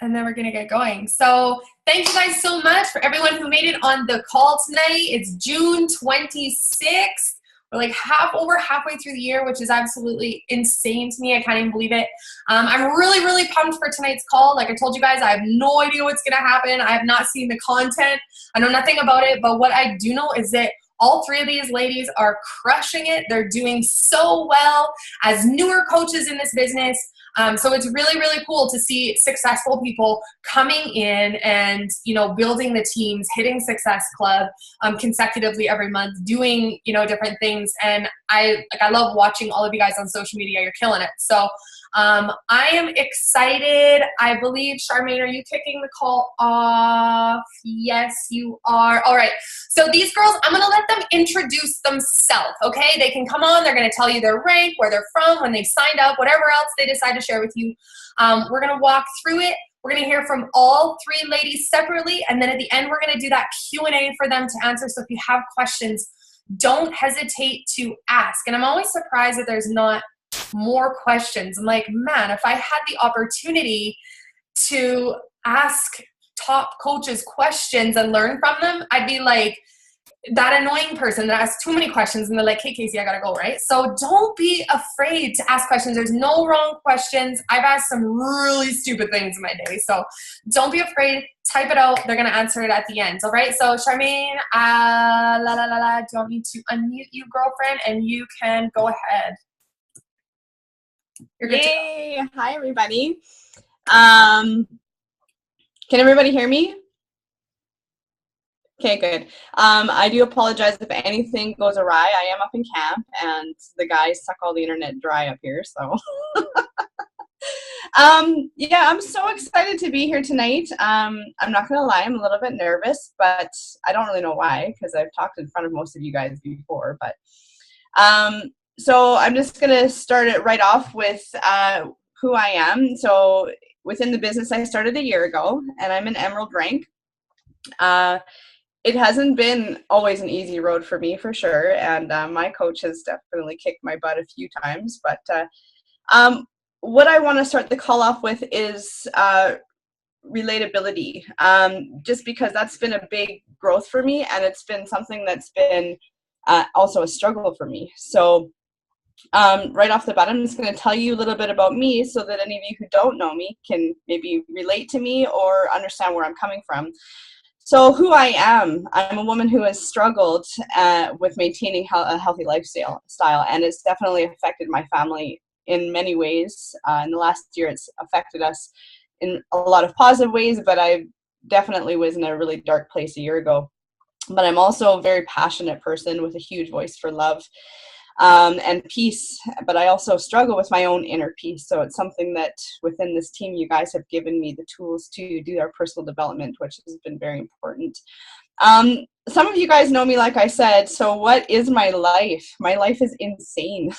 and then we're gonna get going. So thank you guys so much for everyone who made it on the call tonight. It's June 26th. We're like over halfway through the year, which is absolutely insane to me. I can't even believe it. I'm really, really pumped for tonight's call. Like I told you guys, I have no idea what's gonna happen. I have not seen the content. I know nothing about it, but what I do know is that all three of these ladies are crushing it. They're doing so well as newer coaches in this business. So it's really, really cool to see successful people coming in and, you know, building the teams, hitting Success Club consecutively every month, doing, you know, different things. And I love watching all of you guys on social media. You're killing it. So I am excited. I believe, Charmaine, are you kicking the call off? Yes, you are. All right. So these girls, I'm going to let them introduce themselves, okay? They can come on. They're going to tell you their rank, where they're from, when they signed up, whatever else they decide to share with you. We're going to walk through it. We're going to hear from all three ladies separately, and then at the end, we're going to do that Q&A for them to answer. So if you have questions, don't hesitate to ask. And I'm always surprised that there's not more questions. I'm like, man, if I had the opportunity to ask top coaches questions and learn from them, I'd be like that annoying person that asks too many questions and they're like, hey, Casey, I gotta go, right? So don't be afraid to ask questions. There's no wrong questions. I've asked some really stupid things in my day. So don't be afraid. Type it out. They're gonna answer it at the end. All right. So Charmaine, do you want me to unmute you, girlfriend? And you can go ahead. You're good. Yay! Hi, everybody. Can everybody hear me? Okay, good. I do apologize if anything goes awry. I am up in camp, and the guys suck all the internet dry up here. So, yeah, I'm so excited to be here tonight. I'm not gonna lie, I'm a little bit nervous, but I don't really know why, because I've talked in front of most of you guys before. But so I'm just going to start it right off with who I am. So within the business, I started a year ago, and I'm an Emerald rank. It hasn't been always an easy road for me, for sure, and my coach has definitely kicked my butt a few times. But what I want to start the call off with is relatability, just because that's been a big growth for me, and it's been something that's been also a struggle for me. So right off the bat, I'm just going to tell you a little bit about me so that any of you who don't know me can maybe relate to me or understand where I'm coming from. So who I am, I'm a woman who has struggled with maintaining a healthy lifestyle, and it's definitely affected my family in many ways. In the last year, it's affected us in a lot of positive ways, but I definitely was in a really dark place a year ago. But I'm also a very passionate person with a huge voice for love and peace. But I also struggle with my own inner peace. So it's something that within this team, you guys have given me the tools to do our personal development, which has been very important. Some of you guys know me, like I said. So what is my life? My life is insane.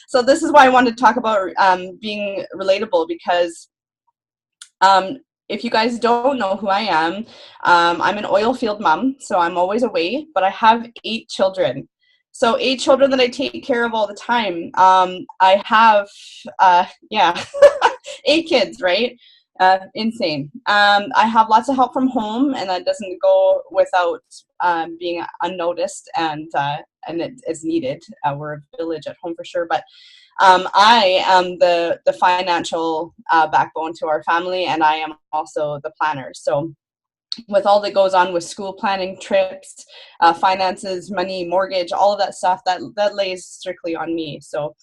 So this is why I wanted to talk about being relatable, because if you guys don't know who I am, I'm an oil field mom, so I'm always away, but I have 8 children. So 8 children that I take care of all the time. I have, 8 kids, right? Insane. I have lots of help from home, and that doesn't go without being unnoticed, and it is needed. We're a village at home for sure, but I am the financial backbone to our family, and I am also the planner. So with all that goes on with school planning, trips, finances, money, mortgage, all of that stuff, that lays strictly on me. So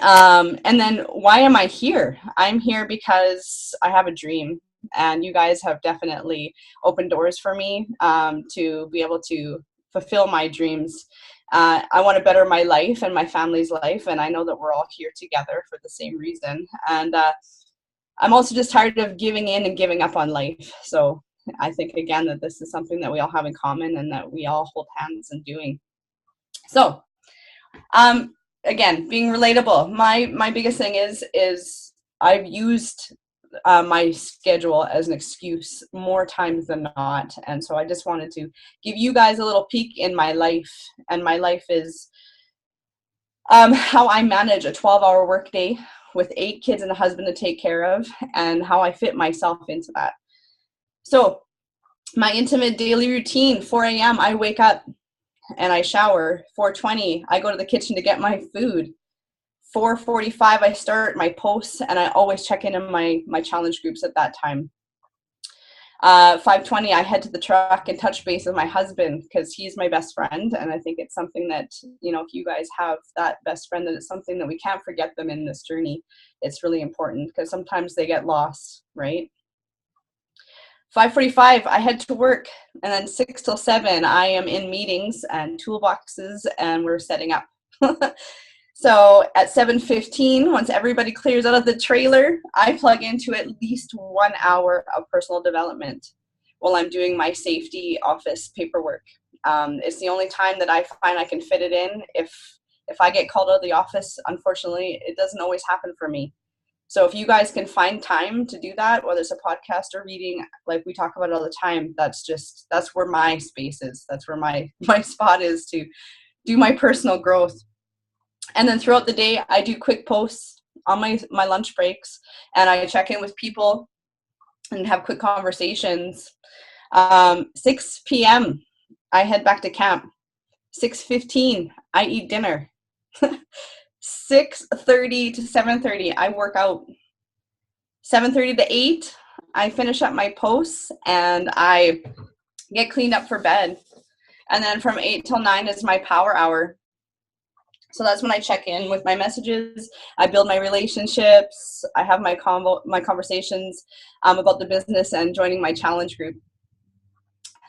and then why am I here? I'm here because I have a dream, and you guys have definitely opened doors for me to be able to fulfill my dreams. I want to better my life and my family's life, and I know that we're all here together for the same reason. And I'm also just tired of giving in and giving up on life. So I think, again, that this is something that we all have in common and that we all hold hands in doing. So again, being relatable. My biggest thing is I've used my schedule as an excuse more times than not, and so I just wanted to give you guys a little peek in my life. And my life is how I manage a 12-hour workday with 8 kids and a husband to take care of, and how I fit myself into that. So my intimate daily routine: 4 a.m. I wake up and I shower. 4:20 I go to the kitchen to get my food. 4:45 I start my posts, and I always check in on my challenge groups at that time. 5:20 I head to the truck and touch base with my husband, because he's my best friend, and I think it's something that, you know, if you guys have that best friend, that it's something that we can't forget them in this journey. It's really important, because sometimes they get lost, right? 5:45 I head to work, and then 6 till 7 I am in meetings and toolboxes, and we're setting up. So at 7:15, once everybody clears out of the trailer, I plug into at least 1 hour of personal development while I'm doing my safety office paperwork. It's the only time that I find I can fit it in. If I get called out of the office, unfortunately, it doesn't always happen for me. So if you guys can find time to do that, whether it's a podcast or reading, like we talk about all the time, that's where my space is. That's where my spot is to do my personal growth. And then throughout the day, I do quick posts on my lunch breaks, and I check in with people and have quick conversations. 6 p.m. I head back to camp. 6:15 I eat dinner. 6:30 to 7:30 I work out. 7:30 to 8 I finish up my posts and I get cleaned up for bed. And then from 8 till 9 is my power hour. So that's when I check in with my messages. I build my relationships. I have my conversations about the business and joining my challenge group.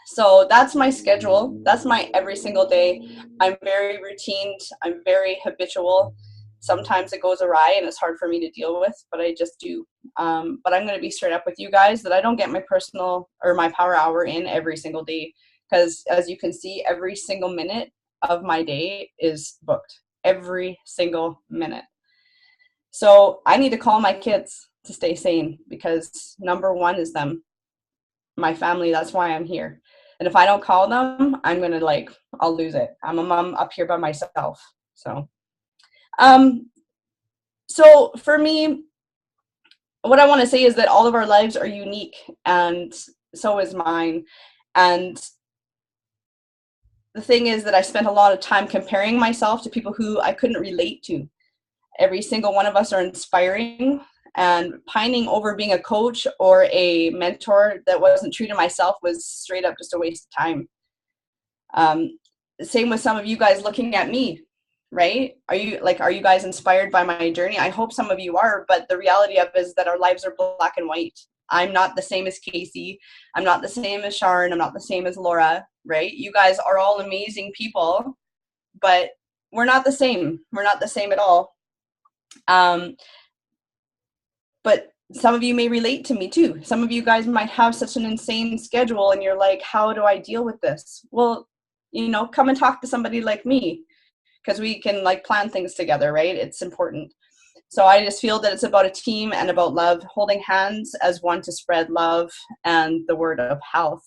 So that's my schedule. That's my every single day. I'm very routined. I'm very habitual. Sometimes it goes awry and it's hard for me to deal with, but I just do. But I'm going to be straight up with you guys that I don't get my personal or my power hour in every single day, because as you can see, every single minute of my day is booked. Every single minute. So I need to call my kids to stay sane, because number one is them, my family. That's why I'm here. And if I don't call them, I'm going to I'll lose it. I'm a mom up here by myself. So for me, what I want to say is that all of our lives are unique, and so is mine. And the thing is that I spent a lot of time comparing myself to people who I couldn't relate to. Every single one of us are inspiring, and pining over being a coach or a mentor that wasn't true to myself was straight up just a waste of time. Same with some of you guys looking at me, right? Are you guys inspired by my journey? I hope some of you are, but the reality of it is that our lives are black and white. I'm not the same as Casey. I'm not the same as Sharon. I'm not the same as Laura, right? You guys are all amazing people, but we're not the same. We're not the same at all. But some of you may relate to me too. Some of you guys might have such an insane schedule and you're like, how do I deal with this? Well, come and talk to somebody like me, because we can plan things together, right? It's important. So I just feel that it's about a team and about love, holding hands as one to spread love and the word of health.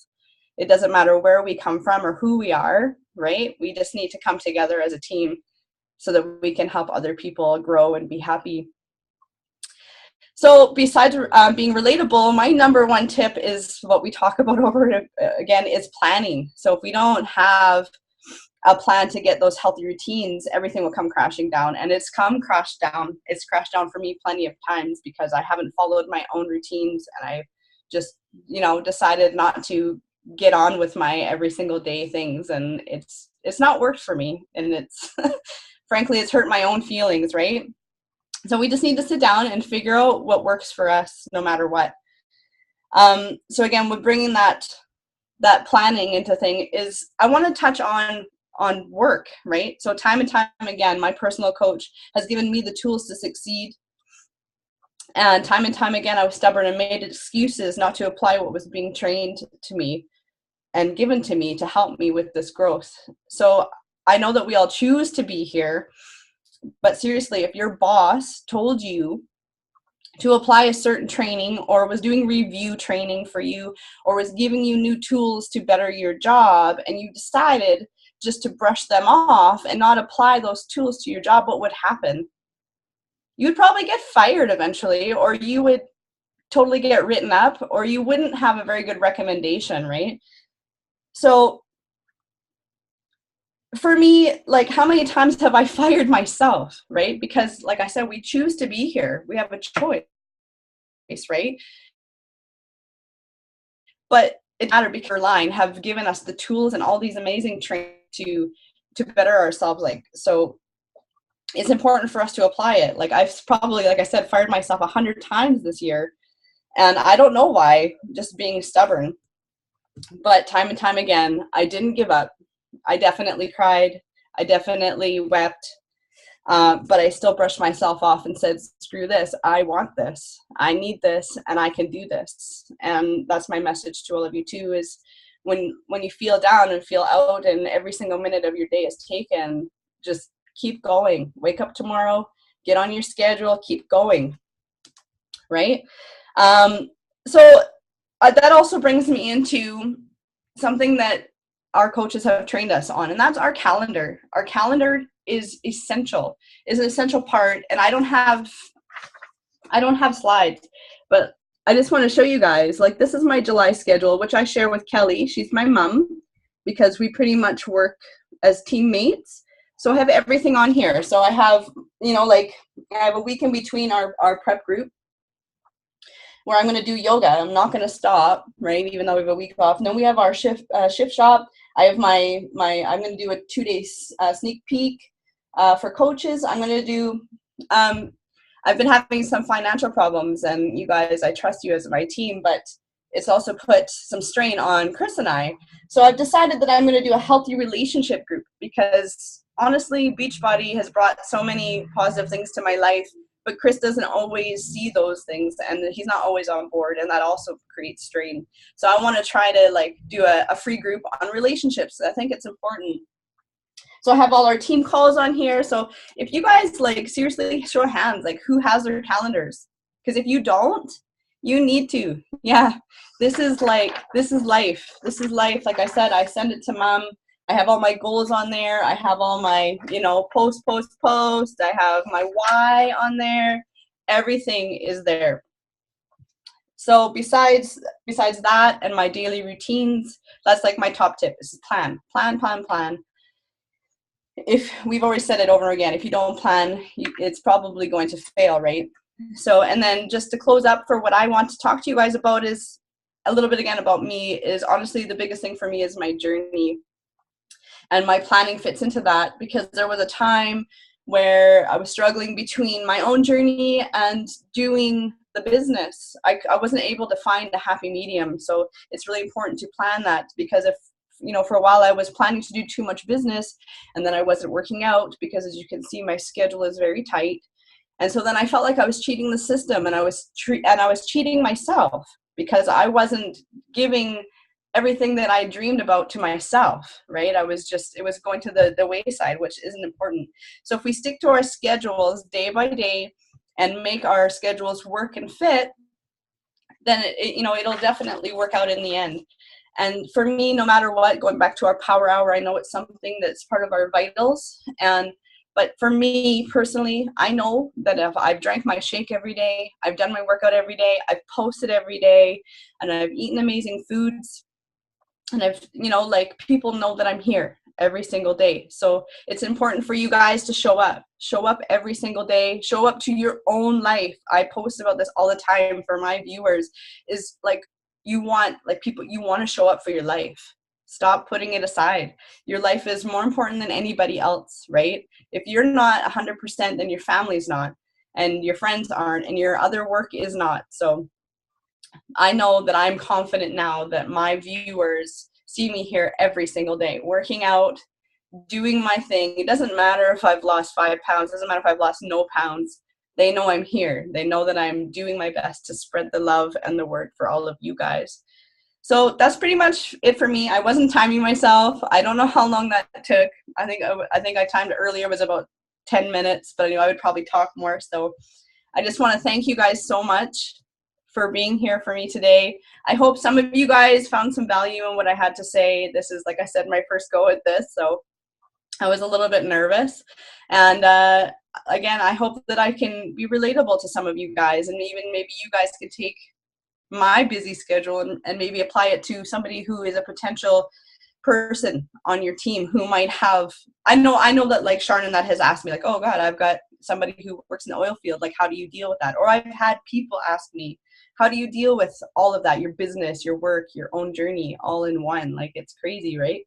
It doesn't matter where we come from or who we are, right? We just need to come together as a team so that we can help other people grow and be happy. So besides being relatable, my number one tip is what we talk about over and again, is planning. So if we don't have a plan to get those healthy routines, everything will come crashing down. And it's crashed down. It's crashed down for me plenty of times because I haven't followed my own routines, and I just, decided not to get on with my every single day things. And it's not worked for me. And it's, frankly, it's hurt my own feelings, right? So we just need to sit down and figure out what works for us no matter what. So again, with bringing that planning into thing is, I want to touch on work, right? So time and time again, my personal coach has given me the tools to succeed. And time again, I was stubborn and made excuses not to apply what was being trained to me and given to me to help me with this growth. So I know that we all choose to be here, but seriously, if your boss told you to apply a certain training, or was doing review training for you, or was giving you new tools to better your job, and you decided just to brush them off and not apply those tools to your job, what would happen? you would probably get fired eventually, or you would totally get written up, or you wouldn't have a very good recommendation, right? So for me, like, how many times have I fired myself, right? Because like I said, we choose to be here. We have a choice, right? But it matters because our line have given us the tools and all these amazing training to better ourselves. Like, so it's important for us to apply it. Like, I've probably, like I said, fired myself 100 times this year, and I don't know why, just being stubborn. But time and time again, I didn't give up. I definitely cried. I definitely wept. But I still brushed myself off and said, screw this. I want this. I need this, and I can do this. And that's my message to all of you too, is when you feel down and feel out and every single minute of your day is taken, just keep going. Wake up tomorrow, get on your schedule, keep going, right? So that also brings me into something that our coaches have trained us on, and that's our calendar. Our calendar is an essential part. And I don't have slides, but I just want to show you guys, like, this is my July schedule, which I share with Kelly. She's my mom, because we pretty much work as teammates. So I have everything on here. So I have, like, I have a week in between our prep group where I'm going to do yoga. I'm not going to stop, right? Even though we have a week off. And then we have our shift shop. I have I'm going to do a 2-day sneak peek for coaches. I'm going to do, I've been having some financial problems, and you guys, I trust you as my team, but it's also put some strain on Chris and I. So I've decided that I'm going to do a healthy relationship group, because honestly, Beachbody has brought so many positive things to my life, but Chris doesn't always see those things, and he's not always on board, and that also creates strain. So I want to try to, like, do a free group on relationships. I think it's important. So I have all our team calls on here. So if you guys, like, seriously, show hands, like, who has their calendars? Because if you don't, you need to. Yeah, this is life. This is life. Like I said, I send it to mom. I have all my goals on there. I have all my, post. I have my why on there. Everything is there. So besides that and my daily routines, that's like my top tip is plan. If we've always said it over again, if you don't plan, it's probably going to fail, right? So, and then just to close up, for what I want to talk to you guys about is a little bit again about me. Is honestly the biggest thing for me is my journey, and my planning fits into that, because there was a time where I was struggling between my own journey and doing the business. I wasn't able to find a happy medium. So it's really important to plan that, because if, for a while I was planning to do too much business, and then I wasn't working out, because as you can see, my schedule is very tight. And so then I felt like I was cheating the system, and I was cheating myself, because I wasn't giving everything that I dreamed about to myself, right? It was going to the wayside, which isn't important. So if we stick to our schedules day by day and make our schedules work and fit, then it'll definitely work out in the end. And for me, no matter what, going back to our power hour, I know it's something that's part of our vitals. But for me personally, I know that if I've drank my shake every day, I've done my workout every day, I've posted every day, and I've eaten amazing foods, and I've, people know that I'm here every single day. So it's important for you guys to show up every single day, show up to your own life. I post about this all the time for my viewers, is like, you want to show up for your life. Stop putting it aside. Your life is more important than anybody else, right? If you're not 100%, then your family's not, and your friends aren't, and your other work is not. So I know that I'm confident now that my viewers see me here every single day, working out, doing my thing. It doesn't matter if I've lost 5 pounds. It doesn't matter if I've lost no pounds. They know I'm here. They know that I'm doing my best to spread the love and the word for all of you guys. So that's pretty much it for me. I wasn't timing myself. I don't know how long that took. I think I timed it earlier. It was about 10 minutes, but I would probably talk more. So I just want to thank you guys so much for being here for me today. I hope some of you guys found some value in what I had to say. This is, like I said, my first go at this, so I was a little bit nervous. And again, I hope that I can be relatable to some of you guys, and even maybe you guys can take my busy schedule and maybe apply it to somebody who is a potential person on your team who might have, I know that like Sharnon that has asked me like, oh God, I've got somebody who works in the oil field, like how do you deal with that? Or I've had people ask me, how do you deal with all of that, your business, your work, your own journey, all in one? Like, it's crazy, right?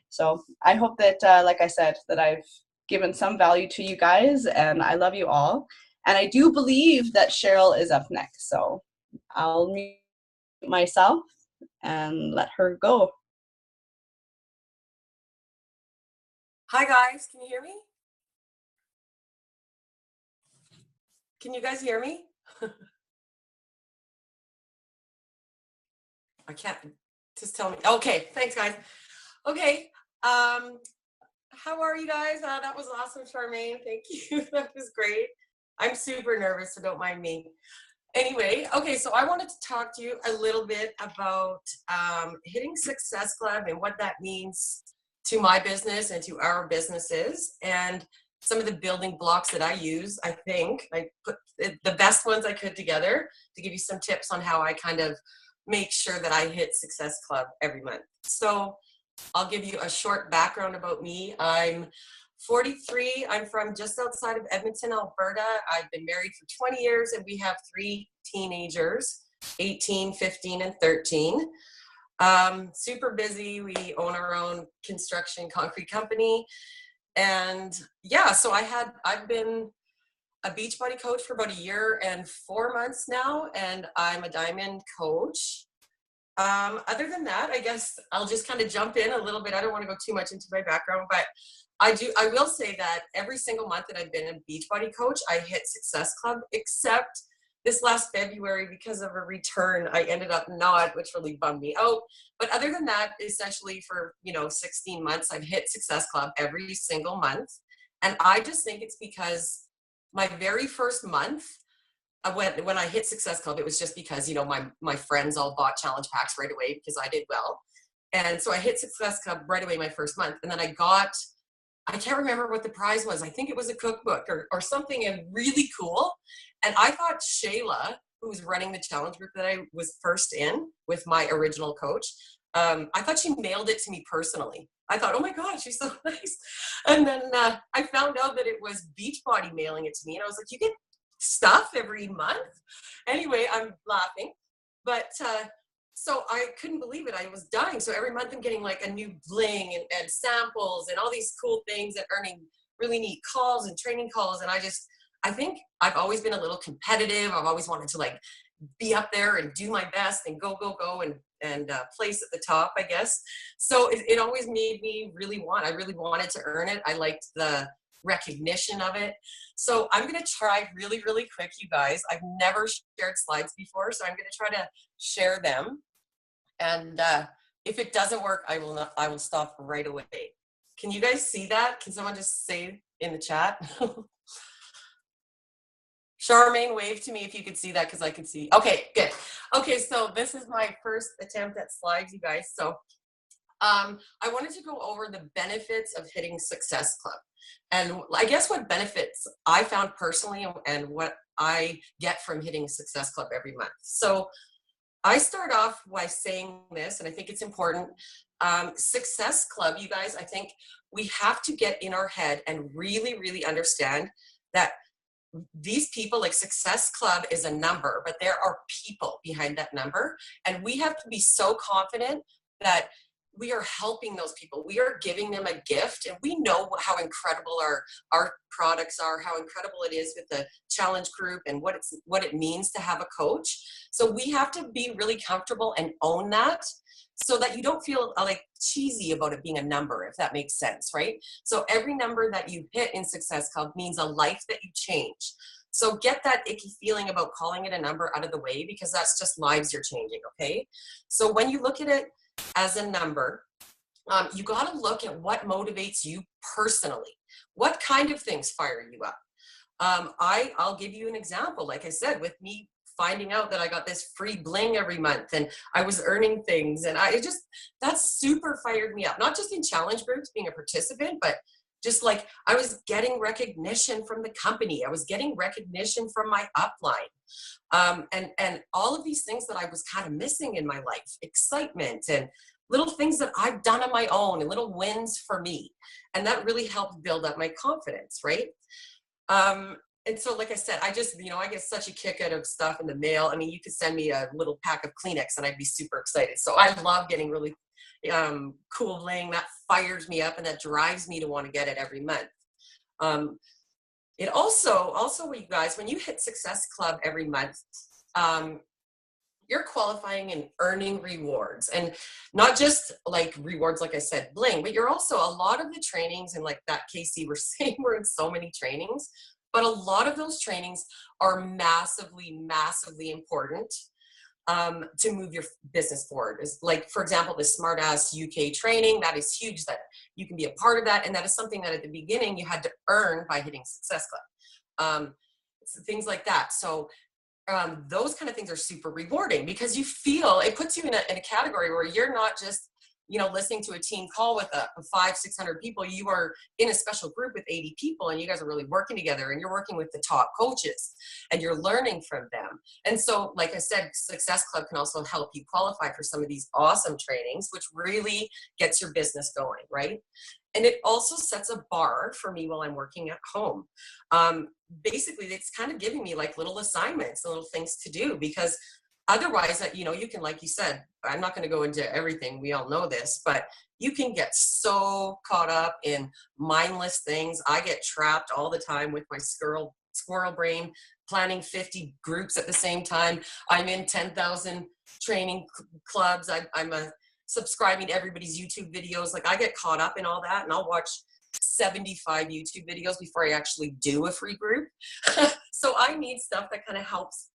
So I hope that like I said, that I've given some value to you guys, and I love you all. And I do believe that Cheryl is up next, so I'll mute myself and let her go. Hi guys, can you hear me? Can you guys hear me? I can't, just tell me. Okay, thanks guys. Okay, how are you guys? That was awesome, Charmaine. Thank you. That was great. I'm super nervous, so don't mind me. Anyway, okay, so I wanted to talk to you a little bit about hitting Success Club and what that means to my business and to our businesses, and some of the building blocks that I use. I think I put the best ones I could together to give you some tips on how I kind of make sure that I hit Success Club every month. So I'll give you a short background about me. I'm 43. I'm from just outside of Edmonton, Alberta. I've been married for 20 years, and we have 3 teenagers, 18, 15, and 13. Super busy. We own our own construction concrete company. And yeah, so I've been a Beachbody coach for about 1 year and 4 months now, and I'm a diamond coach. Other than that, I guess I'll just kind of jump in a little bit. I don't want to go too much into my background, but I will say that every single month that I've been a Beachbody coach, I hit Success Club, except this last February, because of a return, I ended up not, which really bummed me out. But other than that, essentially for, 16 months, I've hit Success Club every single month. And I just think it's because my very first month, when I hit Success Club, it was just because, my friends all bought challenge packs right away because I did well. And so I hit Success Club right away my first month. And then I can't remember what the prize was. I think it was a cookbook or something really cool. And I thought Shayla, who was running the challenge group that I was first in with my original coach, I thought she mailed it to me personally. I thought, oh my God, she's so nice. And then I found out that it was Beachbody mailing it to me. And I was like, you get stuff every month? Anyway, I'm laughing. But so I couldn't believe it. I was dying. So every month I'm getting like a new bling and samples and all these cool things and earning really neat calls and training calls. And I think I've always been a little competitive. I've always wanted to like be up there and do my best and go and place at the top, I guess. So it always made me I really wanted to earn it. I liked the recognition of it. So I'm going to try really, really quick, you guys. I've never shared slides before, so I'm going to try to share them. And if it doesn't work, I will stop right away. Can you guys see that? Can someone just say in the chat? Charmaine, wave to me if you could see that, because I can see. Okay, good. Okay, so this is my first attempt at slides, you guys. So I wanted to go over the benefits of hitting Success Club. And I guess what benefits I found personally and what I get from hitting Success Club every month. So I start off by saying this, and I think it's important. Success Club, you guys, I think we have to get in our head and really, really understand that these people, like Success Club is a number, but there are people behind that number. And we have to be so confident that we are helping those people. We are giving them a gift, and we know how incredible our products are, how incredible it is with the challenge group and what it means to have a coach. So we have to be really comfortable and own that, so that you don't feel like cheesy about it being a number, if that makes sense, right? So every number that you hit in Success Club means a life that you change. So get that icky feeling about calling it a number out of the way, because that's just lives you're changing, okay? So when you look at it as a number, you got to look at what motivates you personally. What kind of things fire you up? I'll give you an example. Like I said, with me finding out that I got this free bling every month and I was earning things, and that super fired me up. Not just in challenge groups being a participant, but Just like I was getting recognition from the company, I was getting recognition from my upline, and all of these things that I was kind of missing in my life, excitement and little things that I've done on my own and little wins for me. And that really helped build up my confidence, right? And so, like I said, I just, I get such a kick out of stuff in the mail. I mean, you could send me a little pack of Kleenex and I'd be super excited. So I love getting really cool bling. That fires me up and that drives me to want to get it every month. It also, you guys, when you hit Success Club every month, you're qualifying and earning rewards, and not just like rewards, like I said, bling, but you're also, a lot of the trainings, and like that Casey we're saying, we're in so many trainings, but a lot of those trainings are massively, massively important to move your business forward. Is like, for example, the Smartass UK training, that is huge, that you can be a part of that. And that is something that at the beginning you had to earn by hitting Success Club. So things like that. So those kind of things are super rewarding, because you feel, it puts you in a category where you're not just, listening to a team call with a 500-600 people. You are in a special group with 80 people, and you guys are really working together, and you're working with the top coaches and you're learning from them. And so, like I said, Success Club can also help you qualify for some of these awesome trainings, which really gets your business going, right? And it also sets a bar for me while I'm working at home. Basically, it's kind of giving me like little assignments and little things to do, because otherwise, you can, like you said, I'm not going to go into everything. We all know this, but you can get so caught up in mindless things. I get trapped all the time with my squirrel brain, planning 50 groups at the same time. I'm in 10,000 training clubs. I'm subscribing to everybody's YouTube videos. Like, I get caught up in all that, and I'll watch 75 YouTube videos before I actually do a free group. So I need stuff that kind of helps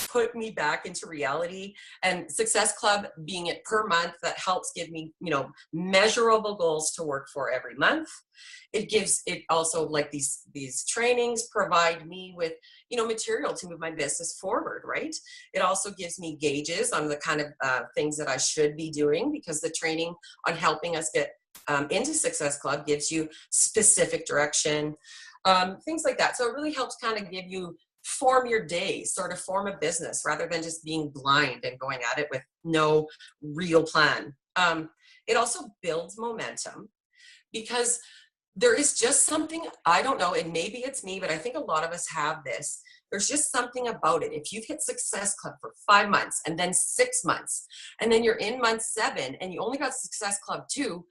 put me back into reality. And Success Club, being it per month, that helps give me, measurable goals to work for every month. It also, like these trainings provide me with, material to move my business forward, right? It also gives me gauges on the kind of things that I should be doing, because the training on helping us get into Success Club gives you specific direction, things like that. So it really helps kind of give you, form your day, sort of form a business, rather than just being blind and going at it with no real plan. It also builds momentum, because there is just something, I don't know, and maybe it's me, but I think a lot of us have this. There's just something about it. If you've hit Success Club for 5 months and then 6 months, and then you're in month 7 and you only got Success Club 2,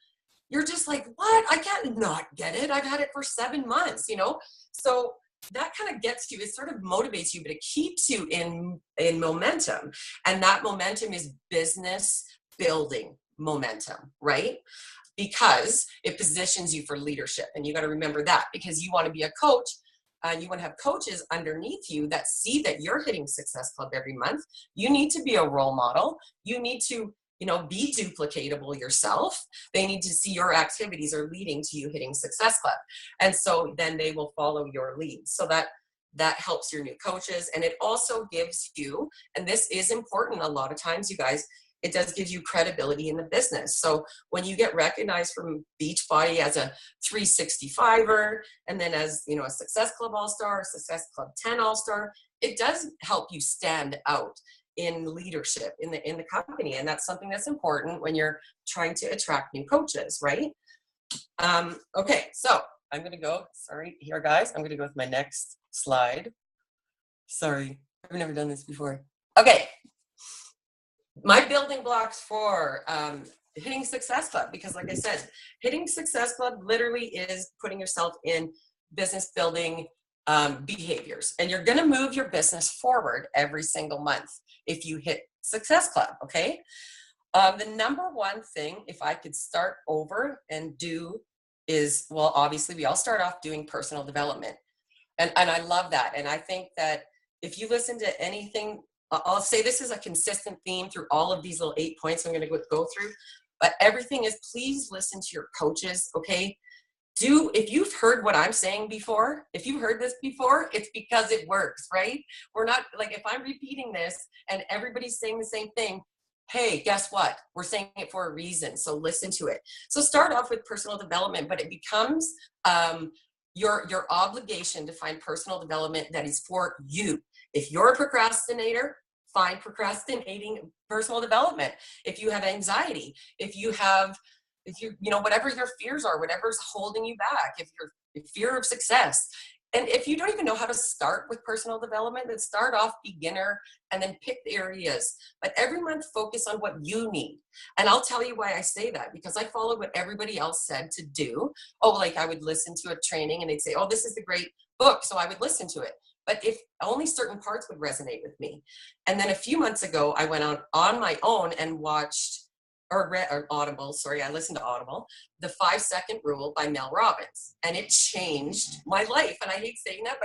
you're just like, what? I can't not get it. I've had it for 7 months, So that kind of gets you, it sort of motivates you, but it keeps you in momentum. And that momentum is business building momentum, right? Because it positions you for leadership. And you got to remember that, because you want to be a coach, you want to have coaches underneath you that see that you're hitting Success Club every month. You need to be a role model. You need to be duplicatable yourself. They need to see your activities are leading to you hitting Success Club. And so then they will follow your lead. So that helps your new coaches. And it also gives you, and this is important a lot of times, you guys, it does give you credibility in the business. So when you get recognized from Beachbody as a 365er, and then as, a Success Club All-Star, Success Club 10 All-Star, it does help you stand out in leadership in the company. And that's something that's important when you're trying to attract new coaches, right? Okay, so I'm going to go, sorry here guys, I'm going to go with my next slide. Sorry, I've never done this before. Okay, my building blocks for hitting Success Club, because like I said, hitting Success Club literally is putting yourself in business building behaviors, and you're going to move your business forward every single month if you hit Success Club. Okay, the number one thing, if I could start over and do, is, well, obviously we all start off doing personal development, and I love that. And I think that if you listen to anything, I'll say this is a consistent theme through all of these little 8 points I'm going to go through, but everything is, please listen to your coaches. Okay, if you've heard what I'm saying before, if you've heard this before, it's because it works, right? We're not, like, if I'm repeating this and everybody's saying the same thing, hey, guess what? We're saying it for a reason. So listen to it. So start off with personal development, but it becomes your obligation to find personal development that is for you. If you're a procrastinator, find procrastinating personal development. If you have anxiety, if you whatever your fears are, whatever's holding you back, if you're fear of success, and if you don't even know how to start with personal development, then start off beginner and then pick the areas. But every month, focus on what you need. And I'll tell you why I say that, because I followed what everybody else said to do. Oh, like I would listen to a training and they'd say, oh, this is the great book. So I would listen to it. But if only certain parts would resonate with me. And then a few months ago, I went on my own and watched or Audible, sorry, I listened to Audible, The 5-Second Rule by Mel Robbins. And it changed my life. And I hate saying that,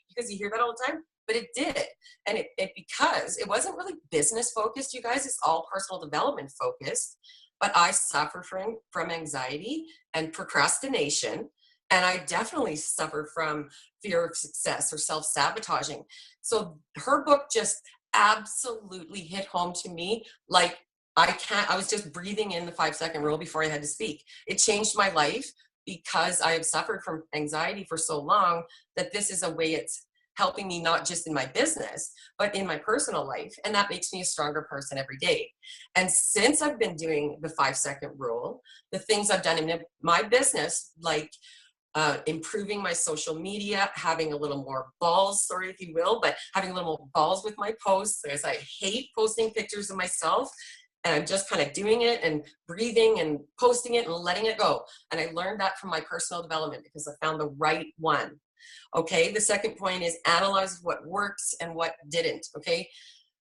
because you hear that all the time, but it did. And because it wasn't really business focused, you guys, it's all personal development focused. But I suffer from anxiety and procrastination. And I definitely suffer from fear of success or self-sabotaging. So her book just absolutely hit home to me. Like, I was just breathing in the 5-second rule before I had to speak. It changed my life because I have suffered from anxiety for so long that this is a way it's helping me, not just in my business, but in my personal life. And that makes me a stronger person every day. And since I've been doing the 5-second rule, the things I've done in my business, like improving my social media, having a little more balls, sorry if you will, but having a little more balls with my posts, because I hate posting pictures of myself. And I'm just kind of doing it and breathing and posting it and letting it go. And I learned that from my personal development because I found the right one. Okay. The second point is analyze what works and what didn't. Okay.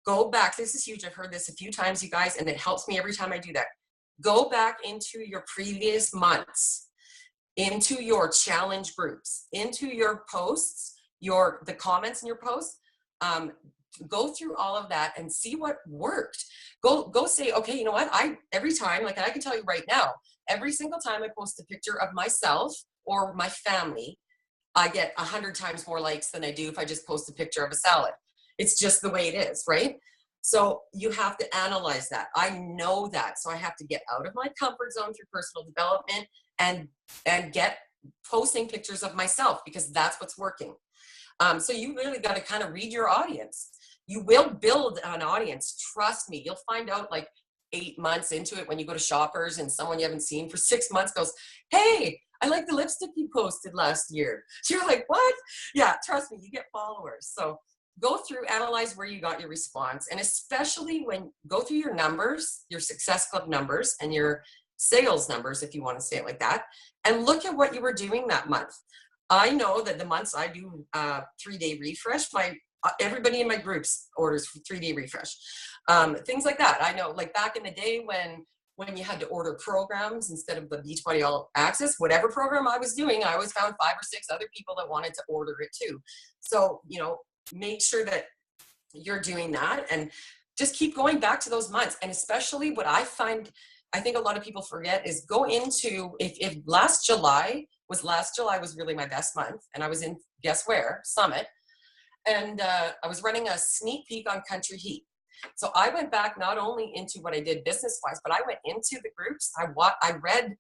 Go back. This is huge. I've heard this a few times, you guys, and it helps me every time I do that. Go back into your previous months, into your challenge groups, into your posts, the comments in your posts. Go through all of that and see what worked. Go say, okay, you know what? Every time, like I can tell you right now, every single time I post a picture of myself or my family, I get 100 times more likes than I do if I just post a picture of a salad. It's just the way it is, right? So you have to analyze that. I know that. So I have to get out of my comfort zone through personal development and get posting pictures of myself, because that's what's working. So you really got to kind of read your audience. You will build an audience. Trust me. You'll find out like 8 months into it when you go to Shoppers and someone you haven't seen for 6 months goes, hey, I like the lipstick you posted last year. So you're like, what? Yeah, trust me, you get followers. So go through, analyze where you got your response. And especially when go through your numbers, your Success Club numbers and your sales numbers, if you want to say it like that, and look at what you were doing that month. I know that the months I do 3-day refresh, everybody in my groups orders for 3-day refresh. Things like that. I know, like back in the day when you had to order programs instead of the Beachbody All Access, whatever program I was doing, I always found 5 or 6 other people that wanted to order it too. So, make sure that you're doing that and just keep going back to those months. And especially what I find, I think a lot of people forget is go into, if last July was really my best month, and I was in, guess where? Summit. And I was running a sneak peek on Country Heat. So I went back not only into what I did business-wise, but I went into the groups. I read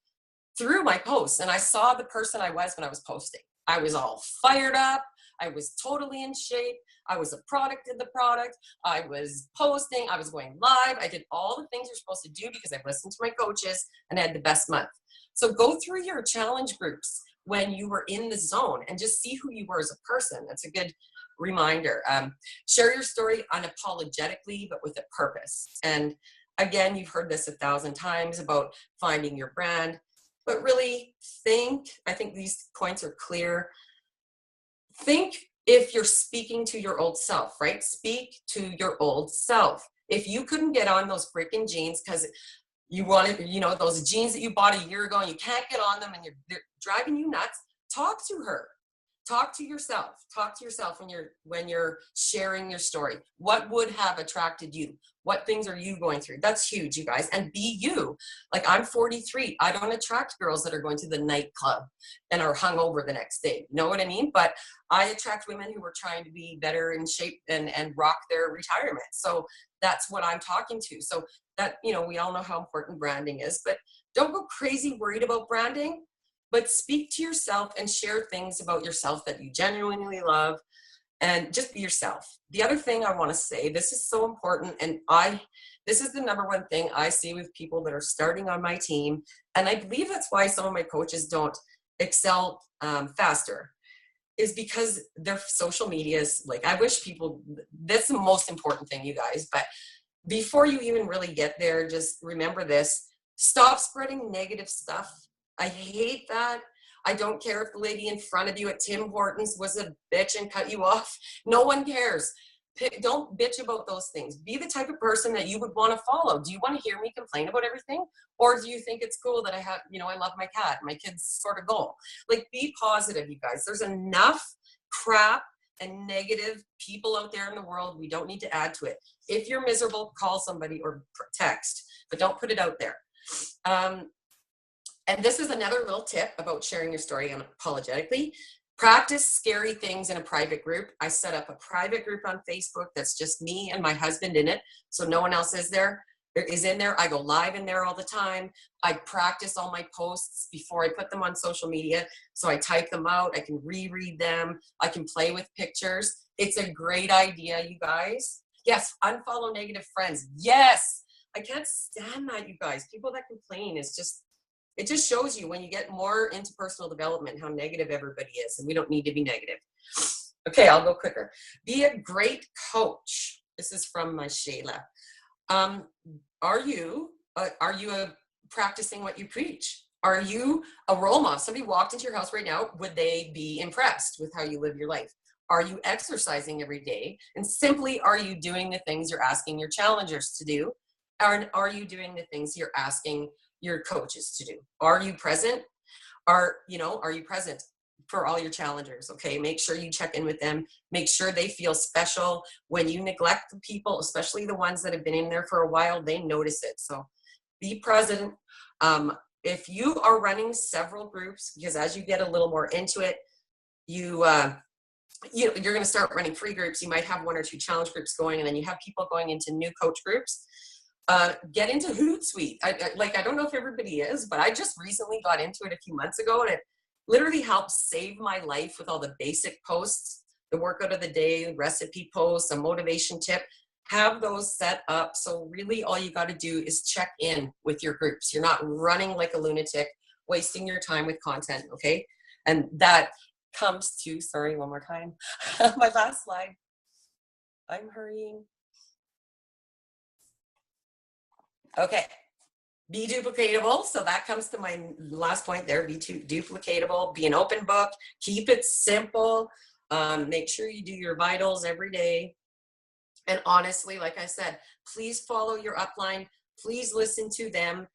through my posts, and I saw the person I was when I was posting. I was all fired up. I was totally in shape. I was a product of the product. I was posting. I was going live. I did all the things you're supposed to do because I've listened to my coaches and I had the best month. So go through your challenge groups when you were in the zone and just see who you were as a person. That's a good reminder. Share your story unapologetically, but with a purpose. And again, you've heard this 1,000 times about finding your brand, but really I think these points are clear. Think if you're speaking to your old self, right? Speak to your old self. If you couldn't get on those freaking jeans because you wanted, those jeans that you bought a year ago and you can't get on them and they're driving you nuts, talk to her. Talk to yourself. Talk to yourself when you're sharing your story. What would have attracted you? What things are you going through? That's huge, you guys. And be you. Like, I'm 43. I don't attract girls that are going to the nightclub and are hungover the next day. You know what I mean? But I attract women who are trying to be better in shape and rock their retirement. So that's what I'm talking to. So that, you know, we all know how important branding is, but don't go crazy worried about branding, but speak to yourself and share things about yourself that you genuinely love, and just be yourself. The other thing I want to say, this is so important, and this is the number one thing I see with people that are starting on my team, and I believe that's why some of my coaches don't excel faster, is because their social media is like, I wish people, that's the most important thing, you guys, but before you even really get there, just remember this: stop spreading negative stuff. I hate that. I don't care if the lady in front of you at Tim Hortons was a bitch and cut you off. No one cares. Don't bitch about those things. Be the type of person that you would want to follow. Do you want to hear me complain about everything? Or do you think it's cool that I have, you know, I love my cat, my kids sort of go? Like, be positive, you guys. There's enough crap and negative people out there in the world. We don't need to add to it. If you're miserable, call somebody or text, but don't put it out there. And this is another little tip about sharing your story unapologetically. Practice scary things in a private group. I set up a private group on Facebook that's just me and my husband in it, so no one else is in there. I go live in there all the time. I practice all my posts before I put them on social media. So I type them out. I can reread them. I can play with pictures. It's a great idea, you guys. Yes, unfollow negative friends. Yes, I can't stand that, you guys. People that complain is just, it just shows you when you get more into personal development how negative everybody is, and we don't need to be negative. Okay, I'll go quicker. Be a great coach. This is from my Shayla. Are you practicing what you preach? Are you a role model? Somebody walked into your house right now, would they be impressed with how you live your life? Are you exercising every day? And simply, are you doing the things you're asking your challengers to do? Are you doing the things you're asking your coaches to do? Are you present? Are you present for all your challengers? Okay, make sure you check in with them. Make sure they feel special. When you neglect the people, especially the ones that have been in there for a while, they notice it. So be present. If you are running several groups, because as you get a little more into it, you're going to start running free groups. You might have 1 or 2 challenge groups going, and then you have people going into new coach groups. Get into Hootsuite. I don't know if everybody is, but I just recently got into it a few months ago, and it literally helps save my life with all the basic posts, the workout of the day, recipe posts, a motivation tip. Have those set up. So really all you got to do is check in with your groups. You're not running like a lunatic, wasting your time with content, okay? And that comes to, sorry, one more time. My last slide. I'm hurrying. Okay, be duplicatable. So that comes to my last point there. Be duplicatable. Be an open book. Keep it simple. Make sure you do your vitals every day. And honestly, like I said, please follow your upline. Please listen to them.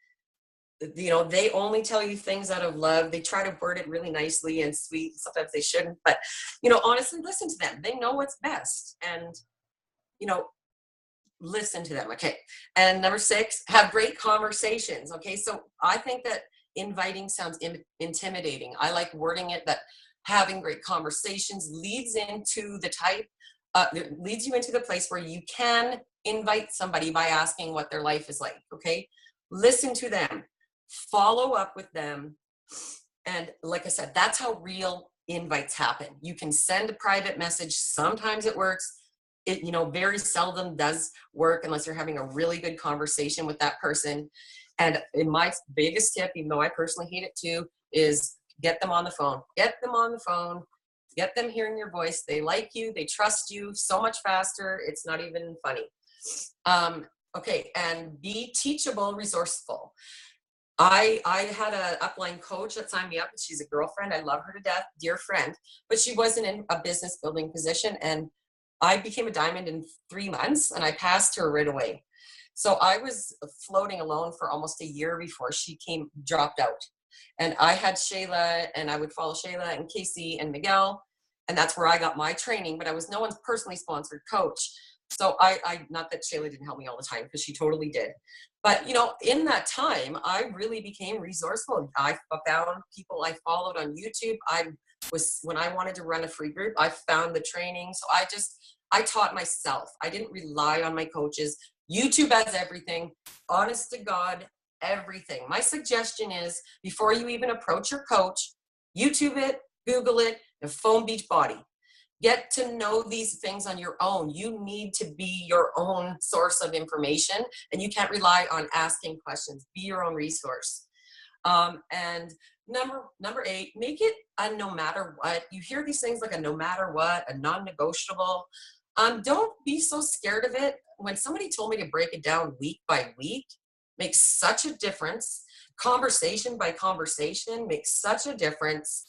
You know, they only tell you things out of love. They try to word it really nicely and sweet. Sometimes they shouldn't, but, you know, honestly, listen to them. They know what's best. And, you know, listen to them. Okay. And number 6, have great conversations. Okay. So I think that inviting sounds intimidating. I like wording it that having great conversations leads into the leads you into the place where you can invite somebody by asking what their life is like. Okay. Listen to them, follow up with them. And like I said, that's how real invites happen. You can send a private message. Sometimes it works. It, you know, very seldom does work unless you're having a really good conversation with that person. And in my biggest tip, even though I personally hate it too, is get them on the phone. Get them on the phone. Get them hearing your voice. They like you. They trust you so much faster. It's not even funny. Okay, and be teachable, resourceful. I had an upline coach that signed me up. She's a girlfriend. I love her to death, dear friend. But she wasn't in a business building position, and I became a diamond in 3 months, and I passed her right away. So I was floating alone for almost a year before she dropped out. And I had Shayla, and I would follow Shayla and Casey and Miguel, and that's where I got my training, but I was no one's personally sponsored coach. So I not that Shayla didn't help me all the time, because she totally did. But, you know, in that time, I really became resourceful. I found people I followed on YouTube. When I wanted to run a free group, I found the training. So I taught myself. I didn't rely on my coaches. YouTube has everything. Honest to God, everything. My suggestion is, before you even approach your coach, YouTube it, Google it, and phone Beachbody. Get to know these things on your own. You need to be your own source of information, and you can't rely on asking questions. Be your own resource. And number 8, make it a no matter what. You hear these things like a no matter what, a non-negotiable. Don't be so scared of it. When somebody told me to break it down week by week, makes such a difference. Conversation by conversation makes such a difference.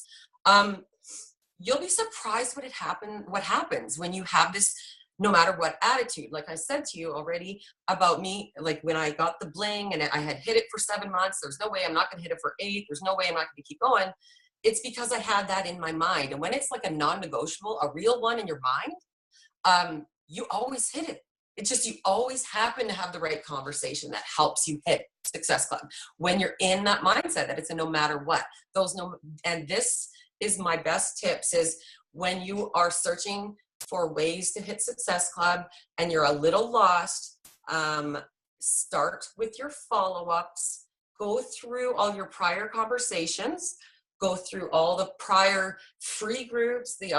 You'll be surprised what happens when you have this no matter what attitude. Like I said to you already about me, like when I got the bling and I had hit it for 7 months, there's no way I'm not going to hit it for 8. There's no way I'm not going to keep going. It's because I had that in my mind. And when it's like a non-negotiable, a real one in your mind, you always hit it. It's just, you always happen to have the right conversation that helps you hit Success Club. When you're in that mindset that it's a no matter what, and this is my best tips, is when you are searching for ways to hit Success Club and you're a little lost, start with your follow-ups, go through all your prior conversations, go through all the prior free groups, the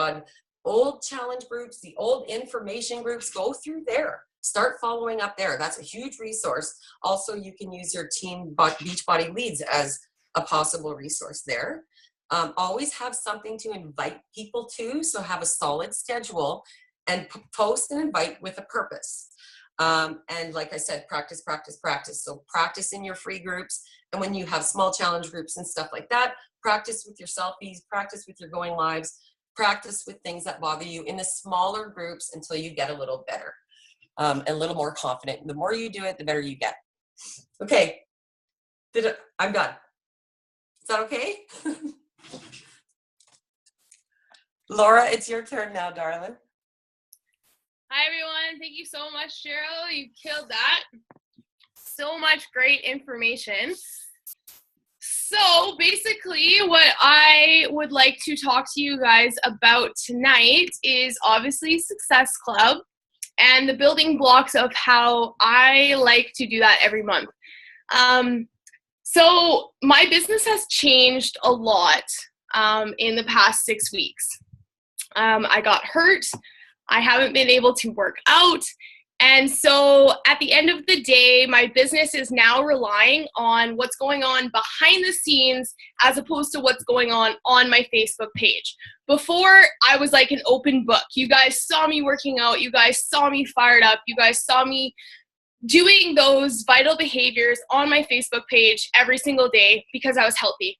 old challenge groups, the old information groups, go through there. Start following up there. That's a huge resource. Also, you can use your Team Beachbody Leads as a possible resource there. Always have something to invite people to, so have a solid schedule and post and invite with a purpose. And like I said, practice, practice, practice. So practice in your free groups, and when you have small challenge groups and stuff like that, practice with your selfies, practice with your going lives, practice with things that bother you in the smaller groups until you get a little better, a little more confident. The more you do it, the better you get. Okay, I'm done. Is that okay? Laura, it's your turn now, darling. Hi, everyone. Thank you so much, Cheryl. You killed that. So much great information. So basically, what I would like to talk to you guys about tonight is obviously Success Club and the building blocks of how I like to do that every month. So my business has changed a lot in the past 6 weeks. I got hurt. I haven't been able to work out. And so at the end of the day, my business is now relying on what's going on behind the scenes as opposed to what's going on my Facebook page. Before, I was like an open book. You guys saw me working out. You guys saw me fired up. You guys saw me doing those vital behaviors on my Facebook page every single day because I was healthy.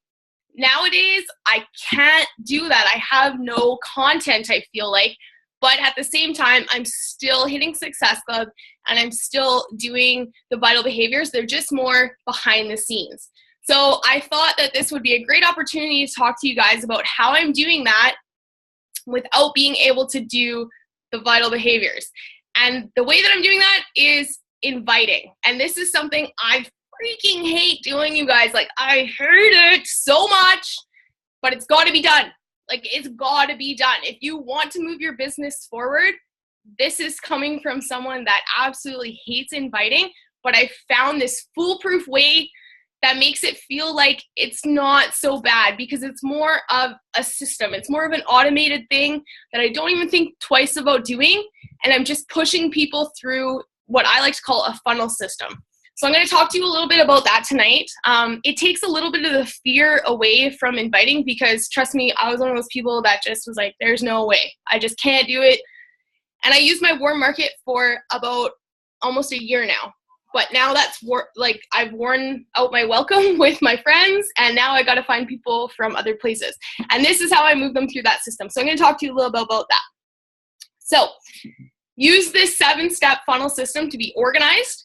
Nowadays, I can't do that. I have no content, I feel like. But at the same time, I'm still hitting Success Club and I'm still doing the vital behaviors. They're just more behind the scenes. So I thought that this would be a great opportunity to talk to you guys about how I'm doing that without being able to do the vital behaviors. And the way that I'm doing that is inviting. And this is something I freaking hate doing, you guys. Like, I hate it so much, but it's got to be done. Like, it's got to be done. If you want to move your business forward, this is coming from someone that absolutely hates inviting, but I found this foolproof way that makes it feel like it's not so bad because it's more of a system. It's more of an automated thing that I don't even think twice about doing, and I'm just pushing people through what I like to call a funnel system. So I'm going to talk to you a little bit about that tonight. It takes a little bit of the fear away from inviting because, trust me, I was one of those people that just was like, there's no way. I just can't do it. And I used my warm market for about almost a year now. But now that's I've worn out my welcome with my friends, and now I got to find people from other places. And this is how I move them through that system. So I'm going to talk to you a little bit about that. So use this 7-step funnel system to be organized,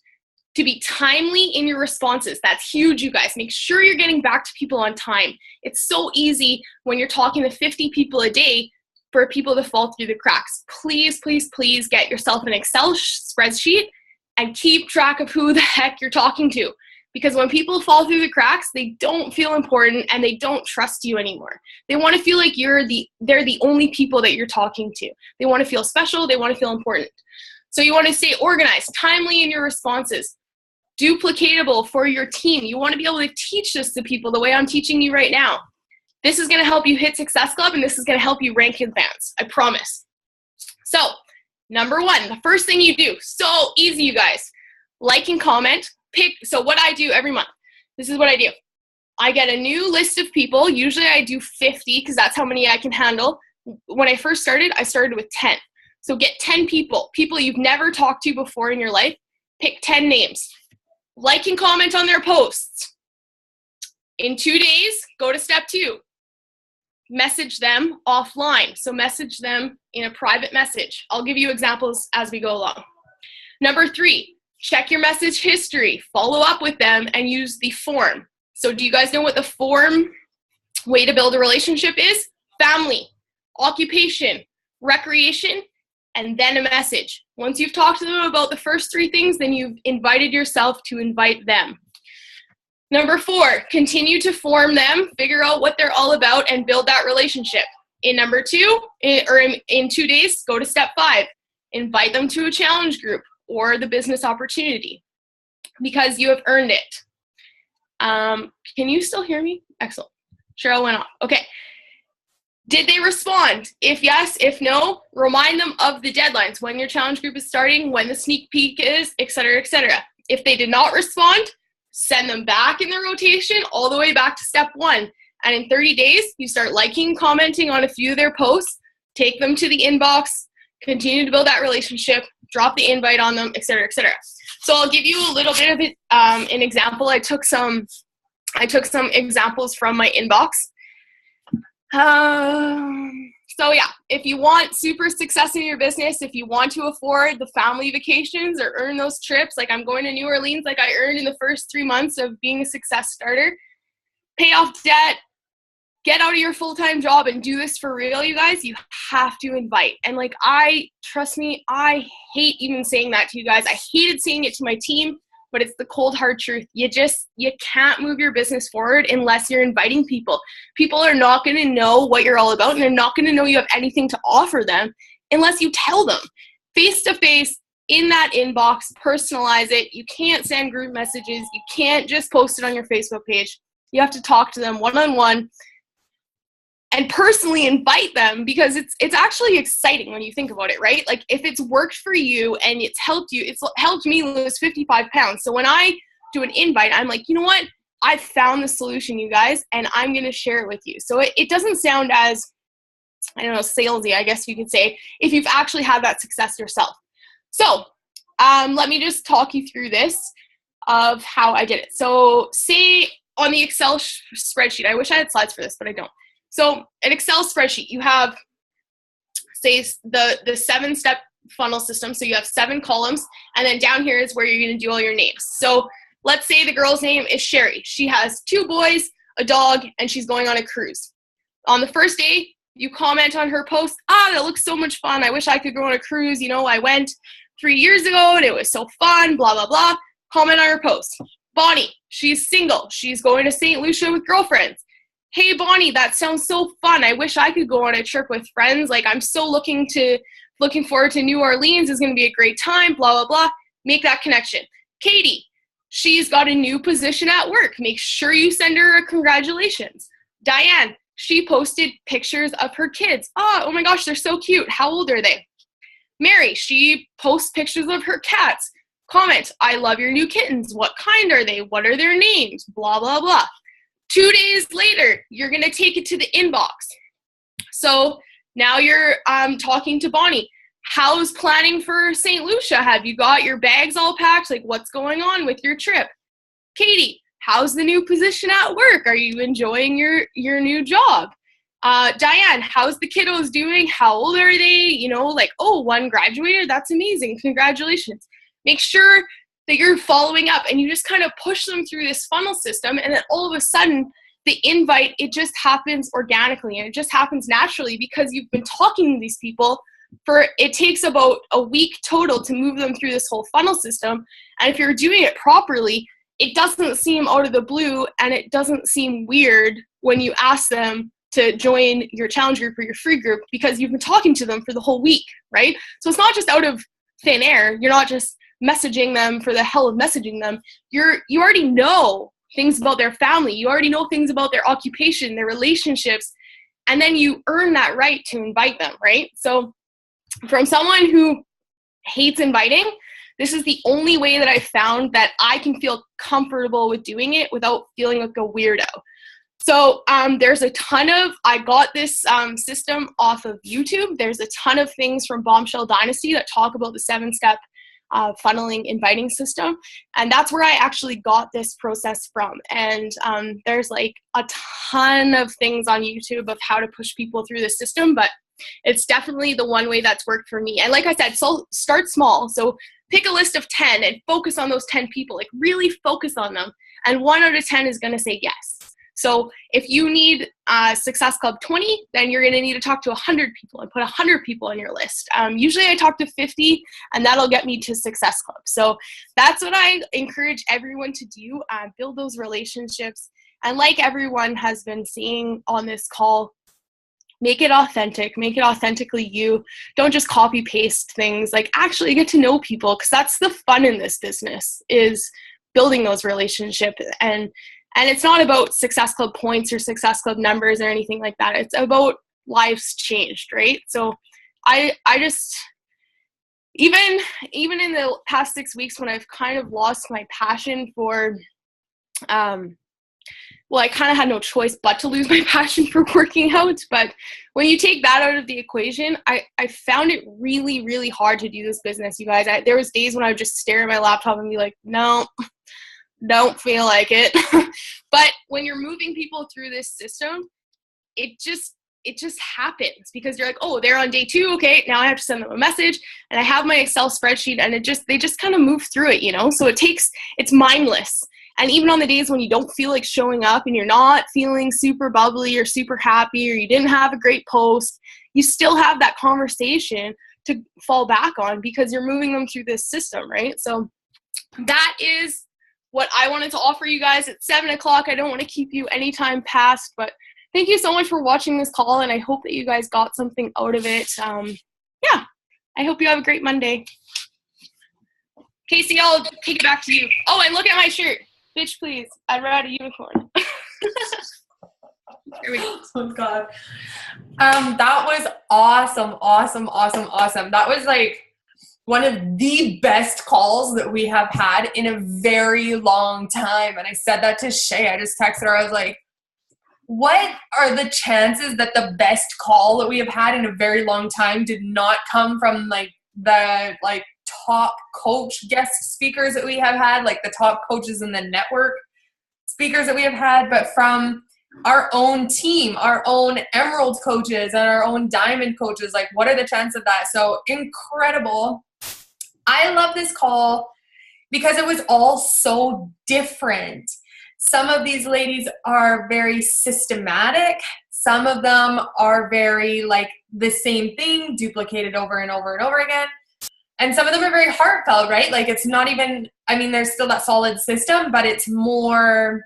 to be timely in your responses. That's huge, you guys. Make sure you're getting back to people on time. It's so easy when you're talking to 50 people a day for people to fall through the cracks. Please, please, please get yourself an Excel spreadsheet and keep track of who the heck you're talking to. Because when people fall through the cracks, they don't feel important and they don't trust you anymore. They want to feel like they're the only people that you're talking to. They want to feel special. They want to feel important. So you want to stay organized, timely in your responses, duplicatable for your team. You want to be able to teach this to people the way I'm teaching you right now. This is going to help you hit Success Club, and this is going to help you rank advance. I promise. So, number one, the first thing you do, so easy, you guys. Like and comment. So what I do every month, this is what I do. I get a new list of people. Usually I do 50 because that's how many I can handle. When I first started, I started with 10. So get 10 people you've never talked to before in your life. Pick 10 names. Like and comment on their posts. In 2 days, go to step 2. Message them offline. So message them in a private message. I'll give you examples as we go along. Number 3, check your message history. Follow up with them and use the form. So do you guys know what the form way to build a relationship is? Family, occupation, recreation, and then a message. Once you've talked to them about the first 3 things, then you've invited yourself to invite them. Number 4, continue to form them, figure out what they're all about, and build that relationship. In number 2, in 2 days, go to step 5. Invite them to a challenge group or the business opportunity because you have earned it. Can you still hear me? Excellent. Cheryl went off. Okay. Did they respond? If yes, if no, remind them of the deadlines, when your challenge group is starting, when the sneak peek is, etc., etc. If they did not respond, send them back in the rotation all the way back to step 1. And in 30 days, you start liking, commenting on a few of their posts, take them to the inbox, continue to build that relationship, drop the invite on them, etc., etc. So I'll give you a little bit of an example. I took some examples from my inbox. So yeah, if you want super success in your business, if you want to afford the family vacations or earn those trips, like I'm going to New Orleans, like I earned in the first 3 months of being a success starter, pay off debt, get out of your full-time job and do this for real, you guys, you have to invite. And like, trust me, I hate even saying that to you guys. I hated saying it to my team, but it's the cold hard truth. You can't move your business forward unless you're inviting people. People are not going to know what you're all about, and they're not going to know you have anything to offer them unless you tell them face to face in that inbox. Personalize it. You can't send group messages. You can't just post it on your Facebook page. You have to talk to them one-on-one and personally invite them, because it's actually exciting when you think about it, right? Like if it's worked for you and it's helped you, it's helped me lose 55 pounds. So when I do an invite, I'm like, you know what? I found the solution, you guys, and I'm going to share it with you. So it doesn't sound as, I don't know, salesy, I guess you could say, if you've actually had that success yourself. So let me just talk you through this of how I did it. So say on the Excel spreadsheet, I wish I had slides for this, but I don't. So an Excel spreadsheet, you have, say, the 7-step funnel system. So you have 7 columns, and then down here is where you're going to do all your names. So let's say the girl's name is Sherry. She has 2 boys, a dog, and she's going on a cruise. On the first day, you comment on her post, that looks so much fun. I wish I could go on a cruise. You know, I went 3 years ago and it was so fun, blah, blah, blah. Comment on her post. Bonnie, she's single. She's going to St. Lucia with girlfriends. Hey, Bonnie, that sounds so fun. I wish I could go on a trip with friends. Like, I'm so looking forward to New Orleans. It's going to be a great time, blah, blah, blah. Make that connection. Katie, she's got a new position at work. Make sure you send her a congratulations. Diane, she posted pictures of her kids. Oh my gosh, they're so cute. How old are they? Mary, she posts pictures of her cats. Comment, I love your new kittens. What kind are they? What are their names? Blah, blah, blah. 2 days later, you're going to take it to the inbox. So now you're talking to Bonnie. How's planning for St. Lucia? Have you got your bags all packed? Like, what's going on with your trip? Katie, how's the new position at work? Are you enjoying your new job? Diane, how's the kiddos doing? How old are they? You know, like, one graduated. That's amazing. Congratulations. Make sure that you're following up, and you just kind of push them through this funnel system, and then all of a sudden the invite, it just happens organically, and it just happens naturally because you've been talking to these people it takes about a week total to move them through this whole funnel system. And if you're doing it properly, it doesn't seem out of the blue, and it doesn't seem weird when you ask them to join your challenge group or your free group, because you've been talking to them for the whole week, right? So it's not just out of thin air. You're not just messaging them for the hell of messaging them. You already know things about their family. You already know things about their occupation, their relationships, and then you earn that right to invite them, right? So from someone who hates inviting, this is the only way that I found that I can feel comfortable with doing it without feeling like a weirdo. So there's a ton of, I got this system off of YouTube. There's a ton of things from Bombshell Dynasty that talk about the 7-step funneling inviting system. And that's where I actually got this process from. And there's like a ton of things on YouTube of how to push people through the system, but it's definitely the one way that's worked for me. And like I said, so start small. So pick a list of 10 and focus on those 10 people, like really focus on them. And 1 out of 10 is going to say yes. So if you need Success Club 20, then you're going to need to talk to 100 people and put 100 people on your list. Usually I talk to 50, and that'll get me to Success Club. So that's what I encourage everyone to do, build those relationships. And like everyone has been seeing on this call, make it authentic, make it authentically you. Don't just copy paste things, like actually get to know people, because that's the fun in this business, is building those relationships. And it's not about Success Club points or Success Club numbers or anything like that. It's about lives changed, right? So I just, even in the past 6 weeks when I've kind of lost my passion for, well, I kind of had no choice but to lose my passion for working out. But when you take that out of the equation, I found it really, really hard to do this business, you guys. There was days when I would just stare at my laptop and be like, no, don't feel like it. But when you're moving people through this system, it just happens, because you're like, oh, they're on day 2. Okay, now I have to send them a message, and I have my Excel spreadsheet, and they just kind of move through it, you know? So it's mindless. And even on the days when you don't feel like showing up and you're not feeling super bubbly or super happy, or you didn't have a great post, you still have that conversation to fall back on because you're moving them through this system, right? So that is what I wanted to offer you guys at 7 o'clock. I don't want to keep you any time past, but thank you so much for watching this call, and I hope that you guys got something out of it. Yeah, I hope you have a great Monday. Casey, I'll take it back to you. Oh, and look at my shirt. Bitch, please. I'd ride a unicorn. Here we go. Oh, God. That was awesome. That was like one of the best calls that we have had in a very long time. And I said that to Shay. I just texted her. I was like, what are the chances that the best call that we have had in a very long time did not come from like the top coach guest speakers that we have had, like the top coaches in the network speakers that we have had, but from our own team, our own Emerald coaches and our own Diamond coaches? Like, what are the chances of that? So incredible. I love this call because it was all so different. Some of these ladies are very systematic. Some of them are very like the same thing duplicated over and over and over again. And some of them are very heartfelt, right? Like, it's not even, I mean, there's still that solid system, but it's more,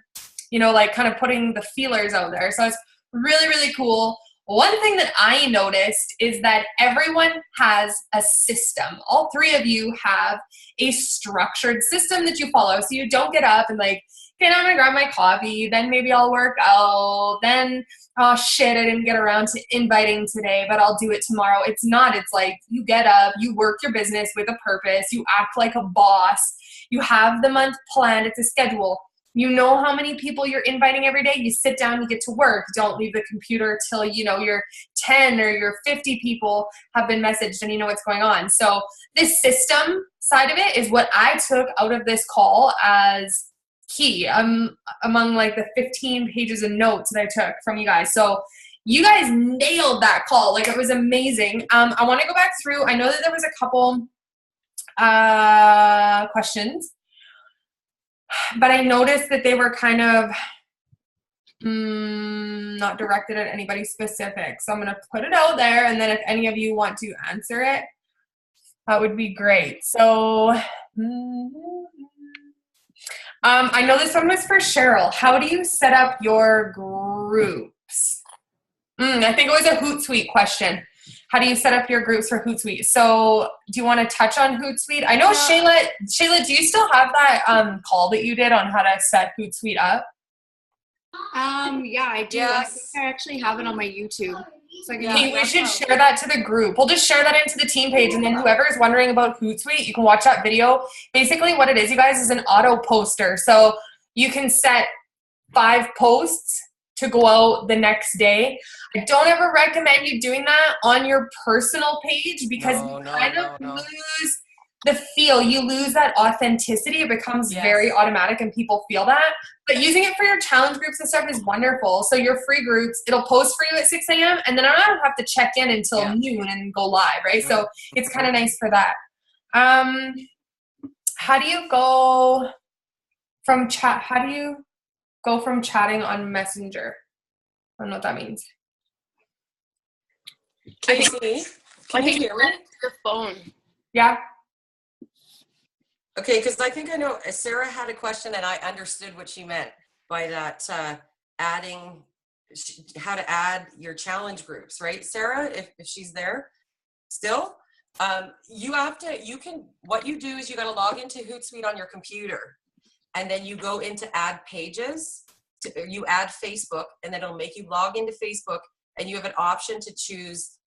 you know, like kind of putting the feelers out there. So it's really, really cool. One thing that I noticed is that everyone has a system. All 3 of you have a structured system that you follow. So you don't get up and like, okay, now I'm gonna grab my coffee, then maybe I'll work out, then, oh shit, I didn't get around to inviting today, but I'll do it tomorrow. It's not. It's like you get up, you work your business with a purpose, you act like a boss, you have the month planned, it's a schedule. You know how many people you're inviting every day. You sit down, you get to work. Don't leave the computer till, you know, your 10 or your 50 people have been messaged and you know what's going on. So this system side of it is what I took out of this call as key among like the 15 pages of notes that I took from you guys. So you guys nailed that call. Like, it was amazing. I want to go back through. I know that there was a couple questions, but I noticed that they were kind of not directed at anybody specific. So I'm going to put it out there, and then if any of you want to answer it, that would be great. So I know this one was for Cheryl. How do you set up your groups? I think it was a Hootsuite question. how do you set up your groups for Hootsuite? So do you want to touch on Hootsuite? I know Shayla, do you still have that call that you did on how to set Hootsuite up? Yeah, I do. Yes. I think I actually have it on my YouTube. So I can Okay, we should share that to the group. We'll just share that into the team page, and then whoever is wondering about Hootsuite, you can watch that video. Basically what it is, you guys, is an auto poster. So you can set 5 posts to go out the next day. I don't ever recommend you doing that on your personal page because you kind of lose the feel. You lose that authenticity. It becomes very automatic and people feel that. But using it for your challenge groups and stuff is wonderful. So your free groups, it'll post for you at 6 a.m. and then I don't have to check in until noon and go live, right? So it's kind of nice for that. How do you go from chatting on Messenger? I don't know what that means. Casey, can you hear me? Your phone. Yeah. Okay, because I think I know Sarah had a question and I understood what she meant by that how to add your challenge groups, right, Sarah? If she's there still, what you do is you got to log into Hootsuite on your computer, and then you go into add pages. You add Facebook, and then it'll make you log into Facebook, and you have an option to choose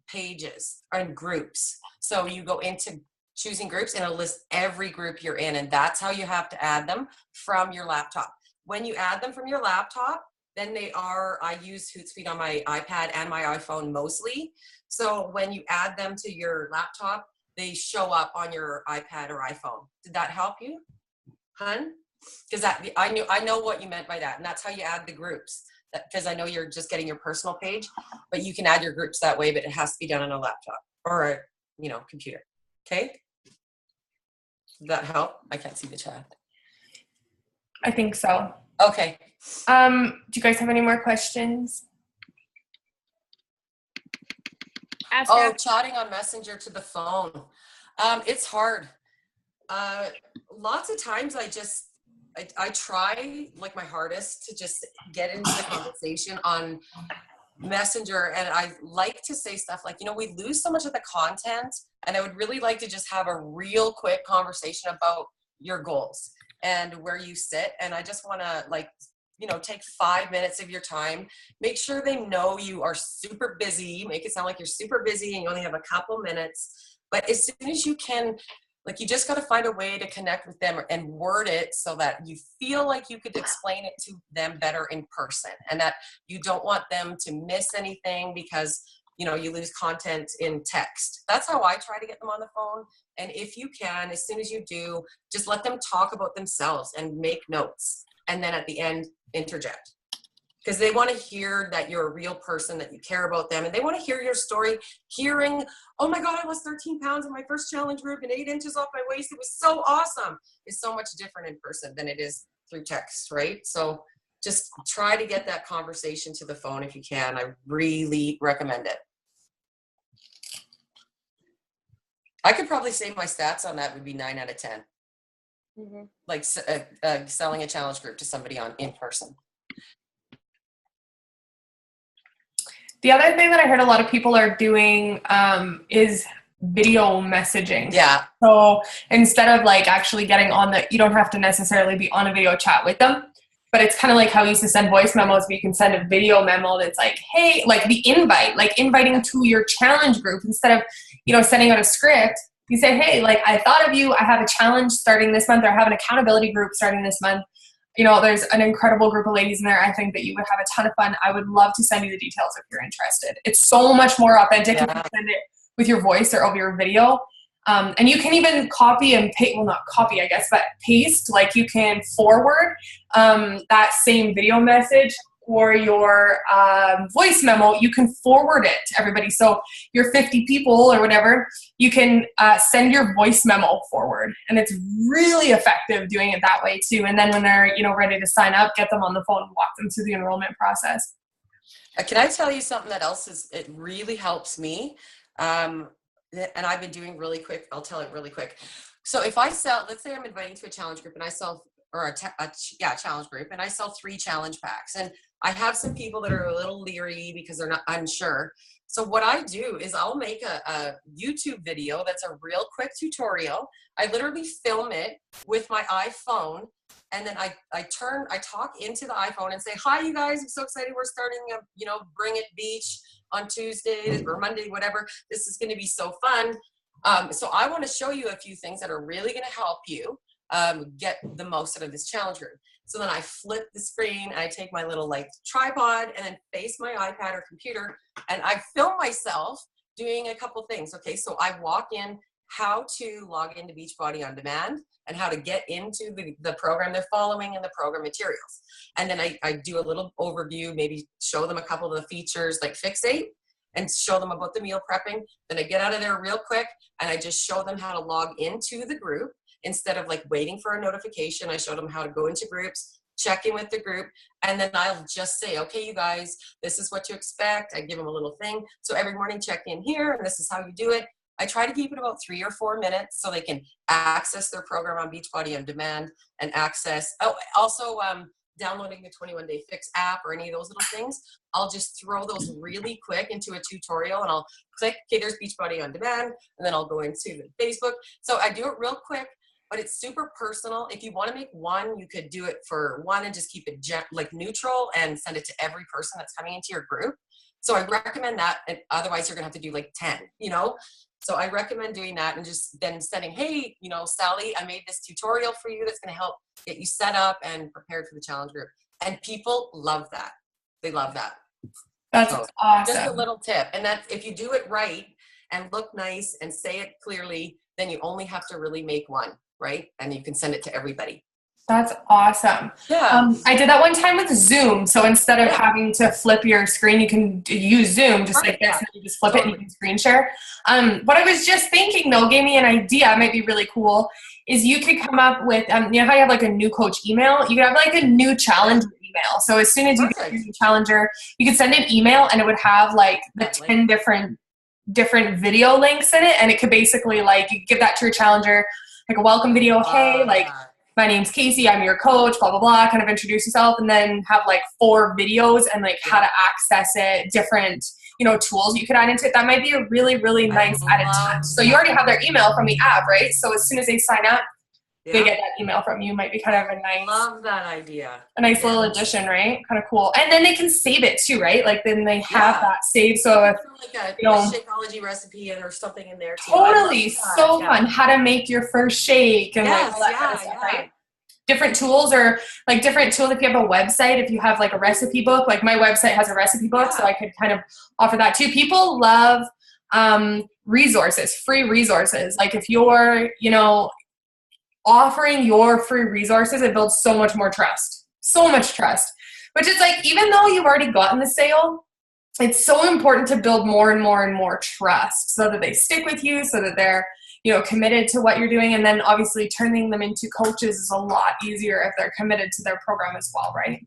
pages and groups. So you go into choosing groups and it'll list every group you're in, and that's how you have to add them from your laptop. When you add them from your laptop, then I use Hootsuite on my iPad and my iPhone mostly. So when you add them to your laptop, they show up on your iPad or iPhone. Did that help you, hun? Because I know what you meant by that, and that's how you add the groups. Because I know you're just getting your personal page, but you can add your groups that way, but it has to be done on a laptop or a computer. Okay? Did that help? I can't see the chat. I think so. Okay. Do you guys have any more questions? Chatting on Messenger to the phone. It's hard. Lots of times I try like my hardest to just get into the conversation on Messenger, and I like to say stuff like, we lose so much of the content, and I would really like to just have a real quick conversation about your goals and where you sit. And I just want to take 5 minutes of your time, make sure they know you are super busy, make it sound like you're super busy and you only have a couple minutes. But as soon as you can, you just got to find a way to connect with them and word it so that you feel like you could explain it to them better in person, and that you don't want them to miss anything because, you lose content in text. That's how I try to get them on the phone. And if you can, as soon as you do, just let them talk about themselves and make notes. And then at the end, interject. Because they want to hear that you're a real person, that you care about them, and they want to hear your story. Hearing, oh my God, I lost 13 pounds in my first challenge group and 8 inches off my waist. It was so awesome. It's so much different in person than it is through text, right? So just try to get that conversation to the phone if you can. I really recommend it. I could probably say my stats on that would be 9 out of 10. Mm-hmm. Selling a challenge group to somebody in person. The other thing that I heard a lot of people are doing is video messaging. Yeah. So instead of actually getting on you don't have to necessarily be on a video chat with them, but it's kind of like how we used to send voice memos, but you can send a video memo that's like, hey, the invite, inviting to your challenge group instead of, sending out a script. You say, hey, I thought of you. I have a challenge starting this month, or I have an accountability group starting this month. There's an incredible group of ladies in there. I think that you would have a ton of fun. I would love to send you the details if you're interested. It's so much more authentic if you send it with your voice or over your video. And you can even copy and paste, well, not copy, I guess, but paste. You can forward that same video message or your voice memo. You can forward it to everybody. So your 50 people or whatever, you can send your voice memo forward. And it's really effective doing it that way too. And then when they're ready to sign up, get them on the phone and walk them through the enrollment process. Can I tell you something that it really helps me? And I've been doing really quick. I'll tell it really quick. So if I sell, let's say I'm inviting to a challenge group and I sell or challenge group, and I sell 3 challenge packs. And I have some people that are a little leery because they're not unsure. So what I do is I'll make a YouTube video that's a real quick tutorial. I literally film it with my iPhone, and then I talk into the iPhone and say, hi, you guys, I'm so excited. We're starting a, Bring It Beach on Tuesday or Monday, whatever. This is going to be so fun. So I want to show you a few things that are really going to help you get the most out of this challenge group. So then I flip the screen and I take my little tripod and then face my iPad or computer, and I film myself doing a couple things. Okay, so I walk in how to log into Beachbody On Demand and how to get into the program they're following and the program materials. And then I do a little overview, maybe show them a couple of the features like Fixate and show them about the meal prepping. Then I get out of there real quick and I just show them how to log into the group. Instead of waiting for a notification, I showed them how to go into groups, check in with the group, and then I'll just say, okay, you guys, this is what to expect. I give them a little thing. So every morning check in here, and this is how you do it. I try to keep it about 3 or 4 minutes so they can access their program on Beachbody On Demand and access, downloading the 21-Day Fix app or any of those little things. I'll just throw those really quick into a tutorial and I'll click, okay, there's Beachbody On Demand, and then I'll go into the Facebook. So I do it real quick. But it's super personal. If you want to make one, you could do it for one and just keep it neutral and send it to every person that's coming into your group. So I recommend that, and otherwise you're gonna have to do 10, So I recommend doing that and just then sending, hey, Sally, I made this tutorial for you that's gonna help get you set up and prepared for the challenge group. And people love that. They love that. That's awesome. Just a little tip. And that's, if you do it right and look nice and say it clearly, then you only have to really make one. Right? And you can send it to everybody. That's awesome. Yeah. I did that one time with Zoom. So instead of having to flip your screen, you can use Zoom just like this. And you just flip it and you can screen share. What I was just thinking, though, gave me an idea, might be really cool, is you could come up with, how you have a new coach email? You could have a new challenger email. So as soon as you get your new challenger, you could send an email and it would have the 10 different video links in it. And it could basically you give that to your challenger, a welcome video, hey, my name's Casey, I'm your coach, blah, blah, blah, kind of introduce yourself, and then have 4 videos and how to access it, different, tools you could add into it. That might be a really, really nice added touch. So you already have their email from the app, right? So as soon as they sign up, they get that email from you. Might be kind of a nice. Love that idea. A nice little addition, right? Kind of cool. And then they can save it too, right? Then they have that saved. So if a Shakeology recipe or something in there too. Totally, so fun. How to make your first shake and all that kind of stuff, right? Different tools or different tools. If you have a website, if you have a recipe book, my website has a recipe book, so I could kind of offer that too. People love resources, free resources. If you're, offering your free resources, it builds so much more trust. So much trust. Which is even though you've already gotten the sale, it's so important to build more and more and more trust so that they stick with you, so that they're, committed to what you're doing. And then obviously turning them into coaches is a lot easier if they're committed to their program as well, right?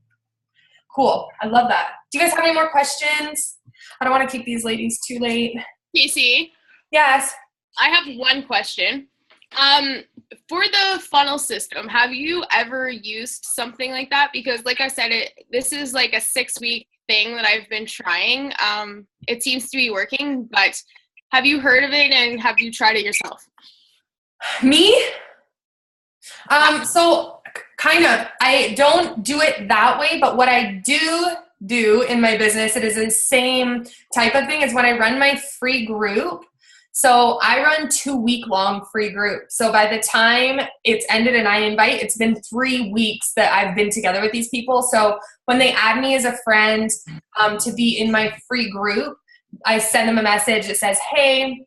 Cool. I love that. Do you guys have any more questions? I don't want to keep these ladies too late. Casey? Yes? I have one question. For the funnel system, have you ever used something like that? Because like I said, this is a 6-week thing that I've been trying. It seems to be working, but have you heard of it and have you tried it yourself? Me? So kind of, I don't do it that way, but what I do in my business, it is the same type of thing as when I run my free group. So I run 2-week-long free group. So by the time it's ended and I invite, it's been 3 weeks that I've been together with these people. So when they add me as a friend to be in my free group, I send them a message that says, hey,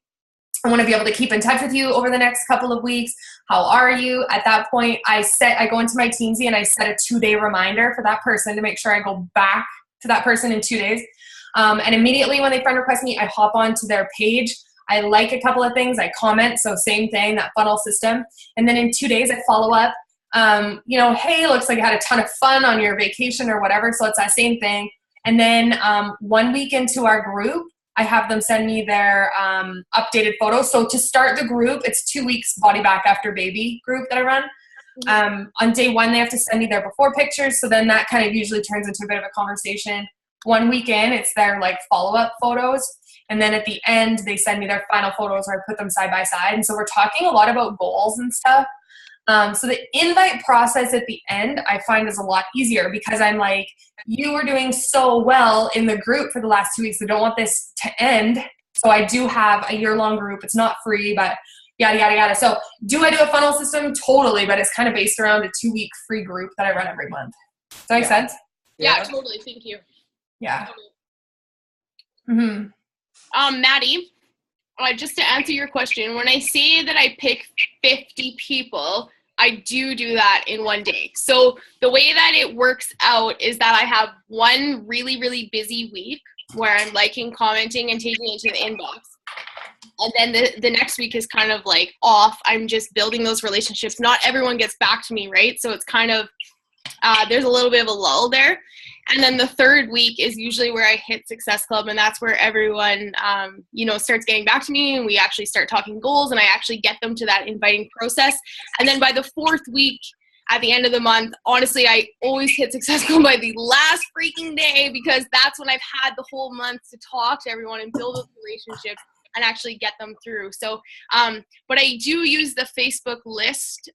I want to be able to keep in touch with you over the next couple of weeks. How are you? At that point, I go into my Teamsy and I set a 2-day reminder for that person to make sure I go back to that person in 2 days. And immediately when they friend request me, I hop onto their page. I like a couple of things. I comment. So same thing, that funnel system. And then in 2 days, I follow up. Hey, looks like you had a ton of fun on your vacation or whatever. So it's that same thing. And then 1 week into our group, I have them send me their updated photos. So to start the group, it's 2 weeks body back after baby group that I run. On day one, they have to send me their before pictures. So then that kind of usually turns into a bit of a conversation. 1 week in, it's their like follow-up photos. And then at the end, they send me their final photos where I put them side by side. And so we're talking a lot about goals and stuff. So the invite process at the end, I find is a lot easier because I'm like, you were doing so well in the group for the last 2 weeks. I don't want this to end. So I do have a year-long group. It's not free, but yada, yada, yada. So do I do a funnel system? Totally, but it's kind of based around a 2-week free group that I run every month. Does that make sense? Yeah, totally. Thank you. Yeah. Maddie, just to answer your question, when I say that I pick 50 people, I do that in one day. So the way that it works out is that I have one really, really busy week where I'm liking, commenting, and taking it to the inbox. And then the next week is kind of like off. I'm just building those relationships. Not everyone gets back to me, right? So it's kind of, there's a little bit of a lull there. And then the third week is usually where I hit Success Club, and that's where everyone, starts getting back to me, and we actually start talking goals, and I actually get them to that inviting process. And then by the fourth week, at the end of the month, honestly, I always hit Success Club by the last freaking day because that's when I've had the whole month to talk to everyone and build those relationships and actually get them through. So, but I do use the Facebook list,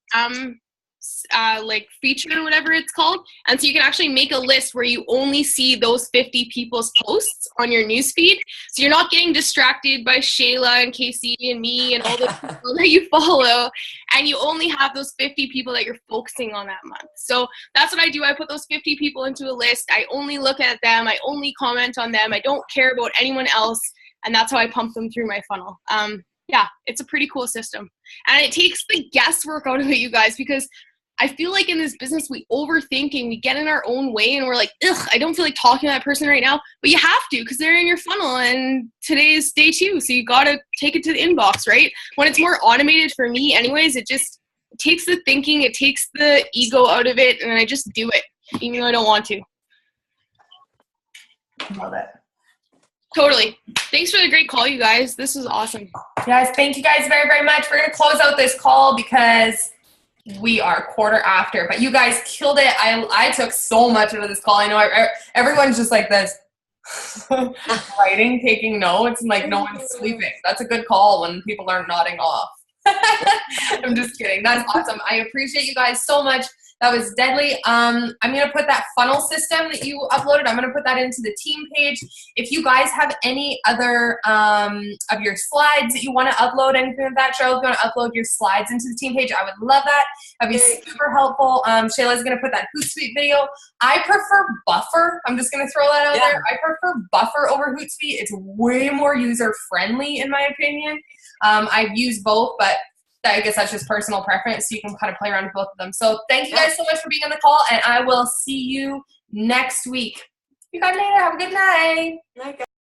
like feature or whatever it's called. And so you can actually make a list where you only see those 50 people's posts on your newsfeed. So you're not getting distracted by Shayla and Casey and me and all the people that you follow. And you only have those 50 people that you're focusing on that month. So that's what I do. I put those 50 people into a list. I only look at them. I only comment on them. I don't care about anyone else. And that's how I pump them through my funnel. Yeah, it's a pretty cool system. And it takes the guesswork out of it, you guys, because I feel like in this business, we overthink and we get in our own way and we're like, ugh, I don't feel like talking to that person right now. But you have to because they're in your funnel and today is day 2. So you got to take it to the inbox, right? When it's more automated for me anyways, it just takes the thinking, it takes the ego out of it, and I just do it, even though I don't want to. Love it. Totally. Thanks for the great call, you guys. This was awesome. Yes, thank you guys very, very much. We're going to close out this call because we are quarter after, but you guys killed it. I took so much out of this call. I know everyone's just like this, writing, taking notes, and like no one's sleeping. That's a good call when people are nodding off. I'm just kidding. That's awesome. I appreciate you guys so much. That was deadly. I'm going to put that funnel system that you uploaded, I'm going to put that into the team page. If you guys have any other of your slides that you want to upload, anything of that, Cheryl, if you want to upload your slides into the team page, I would love that. That'd be super helpful. Shayla's going to put that Hootsuite video. I prefer Buffer. I'm just going to throw that out there. I prefer Buffer over Hootsuite. It's way more user-friendly, in my opinion. I've used both, but I guess that's just personal preference, so you can kind of play around with both of them. So thank you guys so much for being on the call, and I will see you next week. You guys later. Have a good night.